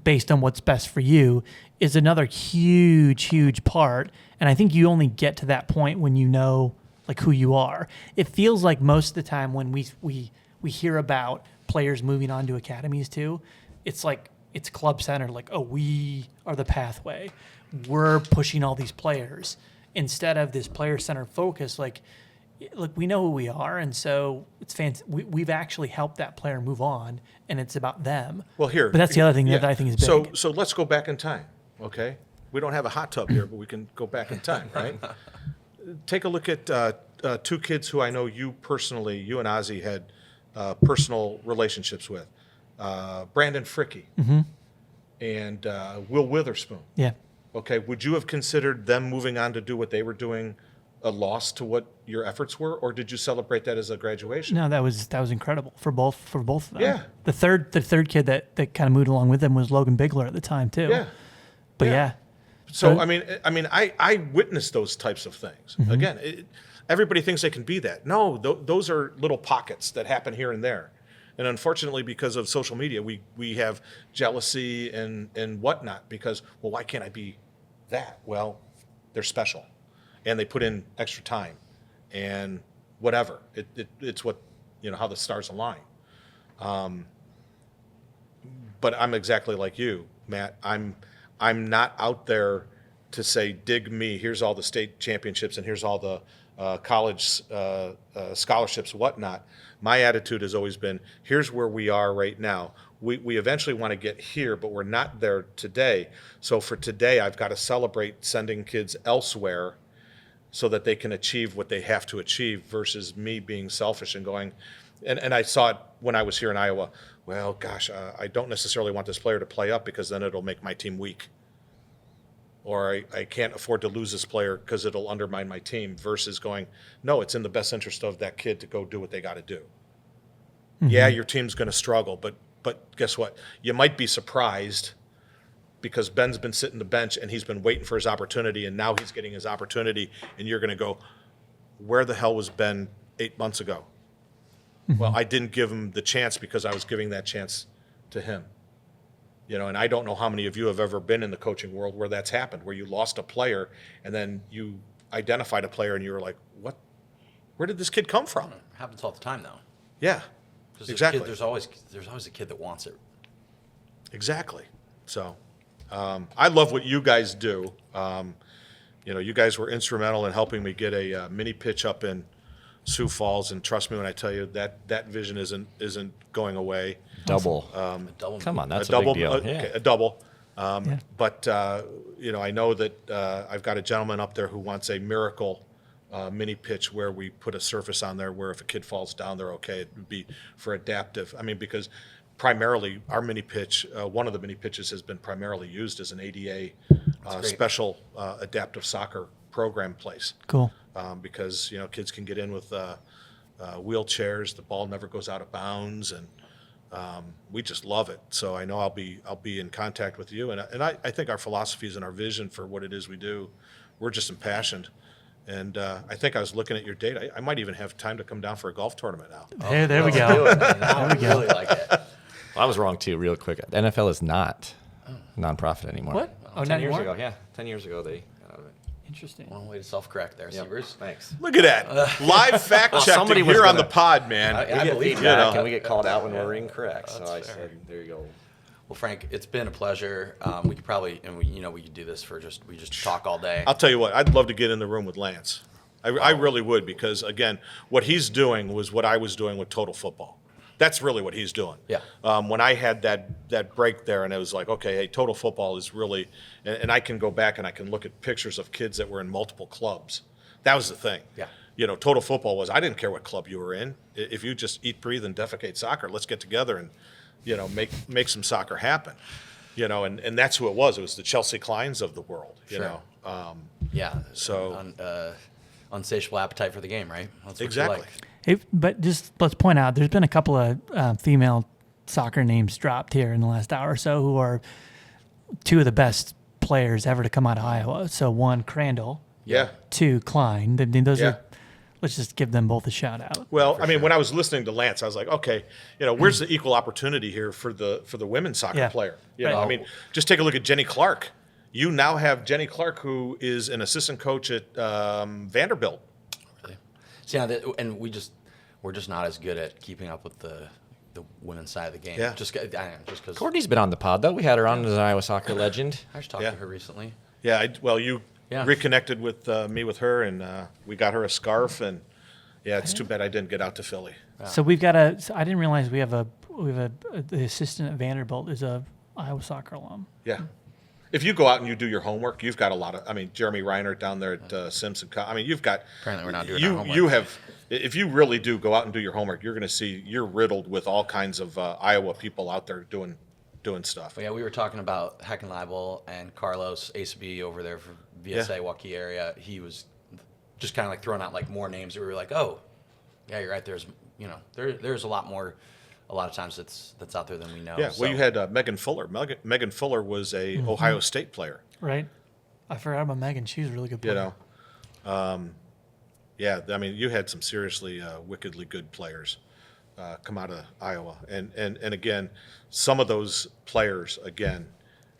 based on what's best for you, is another huge part. And I think you only get to that point when you know, like, who you are. It feels like most of the time when we hear about players moving on to academies too, it's like it's club centered, like, oh, we are the pathway, we're pushing all these players, instead of this player centered focus. Like, look, we know who we are, and so it's fancy. We've actually helped that player move on, and it's about them.
Well, here.
But that's the other thing
yeah.
that I think is big.
So let's go back in time, okay? We don't have a hot tub here, but we can go back in time, right? Take a look at two kids who I know you personally, you and Ozzy had personal relationships with. Brandon Fricke and Will Witherspoon.
Yeah.
Okay, would you have considered them moving on to do what they were doing a loss to what your efforts were, or did you celebrate that as a graduation?
No, that was incredible for both of them.
Yeah.
The third kid that kind of moved along with them was Logan Bigler at the time too.
Yeah.
But
Yeah.
yeah.
So I witnessed those types of things. Again, everybody thinks they can be that. No, those are little pockets that happen here and there. And unfortunately, because of social media, we have jealousy and whatnot. Because, well, why can't I be that? Well, they're special, and they put in extra time, and whatever. It's what, how the stars align. But I'm exactly like you, Matt. I'm not out there to say, dig me, here's all the state championships and here's all the college scholarships, whatnot. My attitude has always been, here's where we are right now. We eventually want to get here, but we're not there today. So for today, I've got to celebrate sending kids elsewhere so that they can achieve what they have to achieve, versus me being selfish and going, and I saw it when I was here in Iowa. Well, gosh, I don't necessarily want this player to play up because then it'll make my team weak. Or I can't afford to lose this player because it'll undermine my team, versus going, no, it's in the best interest of that kid to go do what they got to do. Yeah, your team's going to struggle, but guess what? You might be surprised, because Ben's been sitting the bench and he's been waiting for his opportunity, and now he's getting his opportunity, and you're going to go, where the hell was Ben 8 months ago? Well, I didn't give him the chance because I was giving that chance to him. And I don't know how many of you have ever been in the coaching world where that's happened, where you lost a player and then you identified a player and you were like, what? Where did this kid come from?
It happens all the time, though.
Yeah,
'Cause
exactly.
There's always a kid that wants it.
Exactly. So I love what you guys do. You guys were instrumental in helping me get a mini pitch up in Sioux Falls, and trust me when I tell you that vision isn't going away.
Double.
A double
Come on, that's a
double,
big deal.
okay, a double.
Yeah.
But I know that I've got a gentleman up there who wants a miracle mini pitch where we put a surface on there where if a kid falls down, they're okay. It would be for adaptive. Because primarily our mini pitch, one of the mini pitches has been primarily used as an ADA
great.
special adaptive soccer program place.
Cool.
Because kids can get in with wheelchairs, the ball never goes out of bounds, and we just love it. So I know I'll be in contact with you, and I think our philosophies and our vision for what it is we do, we're just impassioned. And I think I was looking at your date. I might even have time to come down for a golf tournament now.
There we go.
I really like it.
Well, I was wrong too, real quick. The NFL is not nonprofit anymore.
What? Oh,
10
not
years
anymore?
ago, yeah. 10 years ago, they got out of it.
Interesting.
One way to self-correct there,
Yep.
Seavers.
Thanks.
Look at that. Live fact
Well,
checking
somebody was
here on the
gonna-
pod, man.
I
We get
believe
feedback,
you.
and we get called out when we're incorrect. So I
fair.
said, there you go.
Well, Frank, it's been a pleasure. We could probably, and we could do this for we just talk all day.
I'll tell you what, I'd love to get in the room with Lance. I really would, because, again, what he's doing was what I was doing with Total Football. That's really what he's doing.
Yeah.
When I had that break there, and it was like, okay, hey, Total Football is really, and I can go back and I can look at pictures of kids that were in multiple clubs. That was the thing.
Yeah.
Total Football was, I didn't care what club you were in. If you just eat, breathe, and defecate soccer, let's get together and, make some soccer happen. And that's who it was. It was the Chelsea Kleins of the world, you
Sure.
know.
Yeah.
So-
Unsatiable appetite for the game, right? That's what you
Exactly.
like.
Hey, but just let's point out, there's been a couple of female soccer names dropped here in the last hour or so who are two of the best players ever to come out of Iowa. So one, Crandall.
Yeah.
Two, Klein. Those
Yeah.
are. Let's just give them both a shout out.
Well, I mean, when I was listening to Lance, I was like, okay, where's the equal opportunity here for the women's soccer
Yeah.
player?
Right.
I mean, just take a look at Jenny Clark. You now have Jenny Clark, who is an assistant coach at Vanderbilt.
Really. See, and we're just not as good at keeping up with the women's side of the game.
Yeah.
Just because
Courtney's been on the pod, though. We had her on as an Iowa soccer legend.
I just talked
Yeah.
to her recently.
Yeah, you
Yeah.
reconnected with me with her, and we got her a scarf, and yeah, it's too bad I didn't get out to Philly.
So we've got so I didn't realize we have the assistant at Vanderbilt is a Iowa soccer alum.
Yeah. If you go out and you do your homework, you've got a lot of. I mean, Jeremy Reinert down there at Simpson. I mean, you've got.
Apparently we're not doing
you.
our homework.
You have. If you really do go out and do your homework, you're going to see you're riddled with all kinds of Iowa people out there doing stuff.
But yeah, we were talking about Heckenleibel and Carlos ACB over there for VSA Waukee area. He was just kind of like throwing out like more names that we were like, oh, yeah, you're right. There's there's a lot more. A lot of times that's out there than we know.
Yeah.
So,
Well, you had Megan Fuller. Megan Fuller was a Ohio State player.
Right. I forgot about Megan. She's a really good player.
Yeah. I mean, you had some seriously wickedly good players come out of Iowa, and again, some of those players again.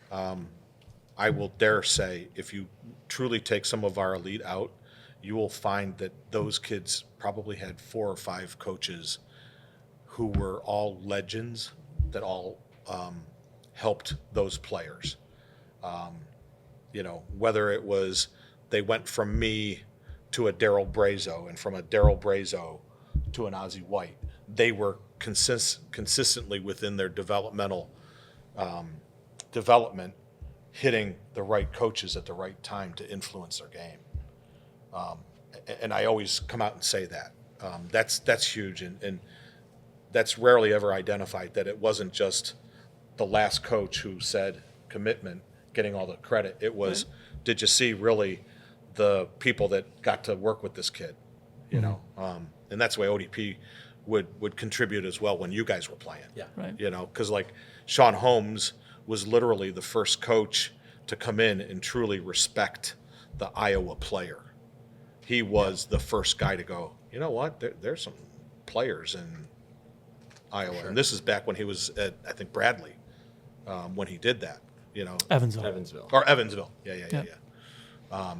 I will dare say, if you truly take some of our elite out, you will find that those kids probably had 4 or 5 coaches who were all legends that all helped those players. Whether it was they went from me to a Daryl Brazo, and from a Daryl Brazo to an Ozzie White, they were consistently within their development, hitting the right coaches at the right time to influence their game. And I always come out and say that. That's huge, and that's rarely ever identified, that it wasn't just the last coach who said commitment getting all the credit. It was, did you see really the people that got to work with this kid? And that's the way ODP would contribute as well when you guys were playing.
Yeah.
Right.
Because like Sean Holmes was literally the first coach to come in and truly respect the Iowa player. He was the first guy to go, you know what, there's some players in Iowa.
Sure.
And this is back when he was at, I think, Bradley, when he did that,
Evansville.
Or Evansville. Yeah.
Yeah.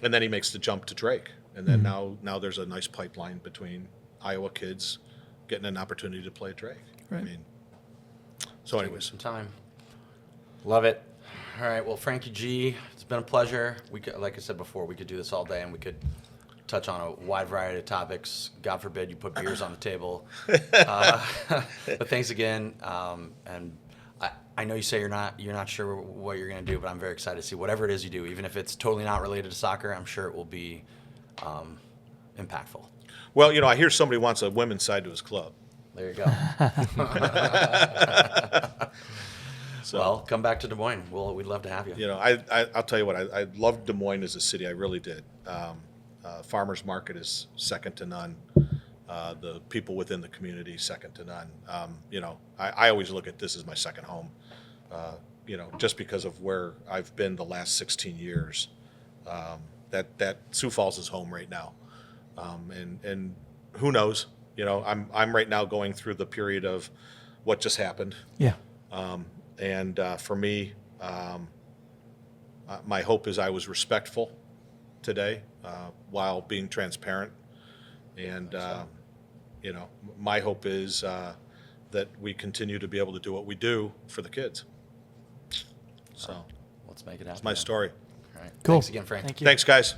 And then he makes the jump to Drake. And then now there's a nice pipeline between Iowa kids getting an opportunity to play Drake.
Right.
I mean, so
Give
anyways.
some time.
Love it.
All right. Well, Frankie G, it's been a pleasure. We could, like I said before, we could do this all day, and we could touch on a wide variety of topics. God forbid you put beers on the table. But thanks again. And I know you say you're not sure what you're going to do, but I'm very excited to see whatever it is you do, even if it's totally not related to soccer. I'm sure it will be impactful.
Well, I hear somebody wants a women's side to his club.
There you go.
So,
Well, come back to Des Moines. We'd love to have you.
I'll tell you what, I loved Des Moines as a city. I really did. Farmers Market is second to none. the people within the community, second to none. I always look at this as my second home, just because of where I've been the last 16 years. That Sioux Falls is home right now. And who knows, I'm right now going through the period of what just happened.
Yeah.
And for me, my hope is I was respectful today while being transparent. And, my hope is that we continue to be able to do what we do for the kids. So
Let's make it happen.
that's my story.
All right.
Cool.
Thanks again, Frank.
Thank you.
Thanks, guys.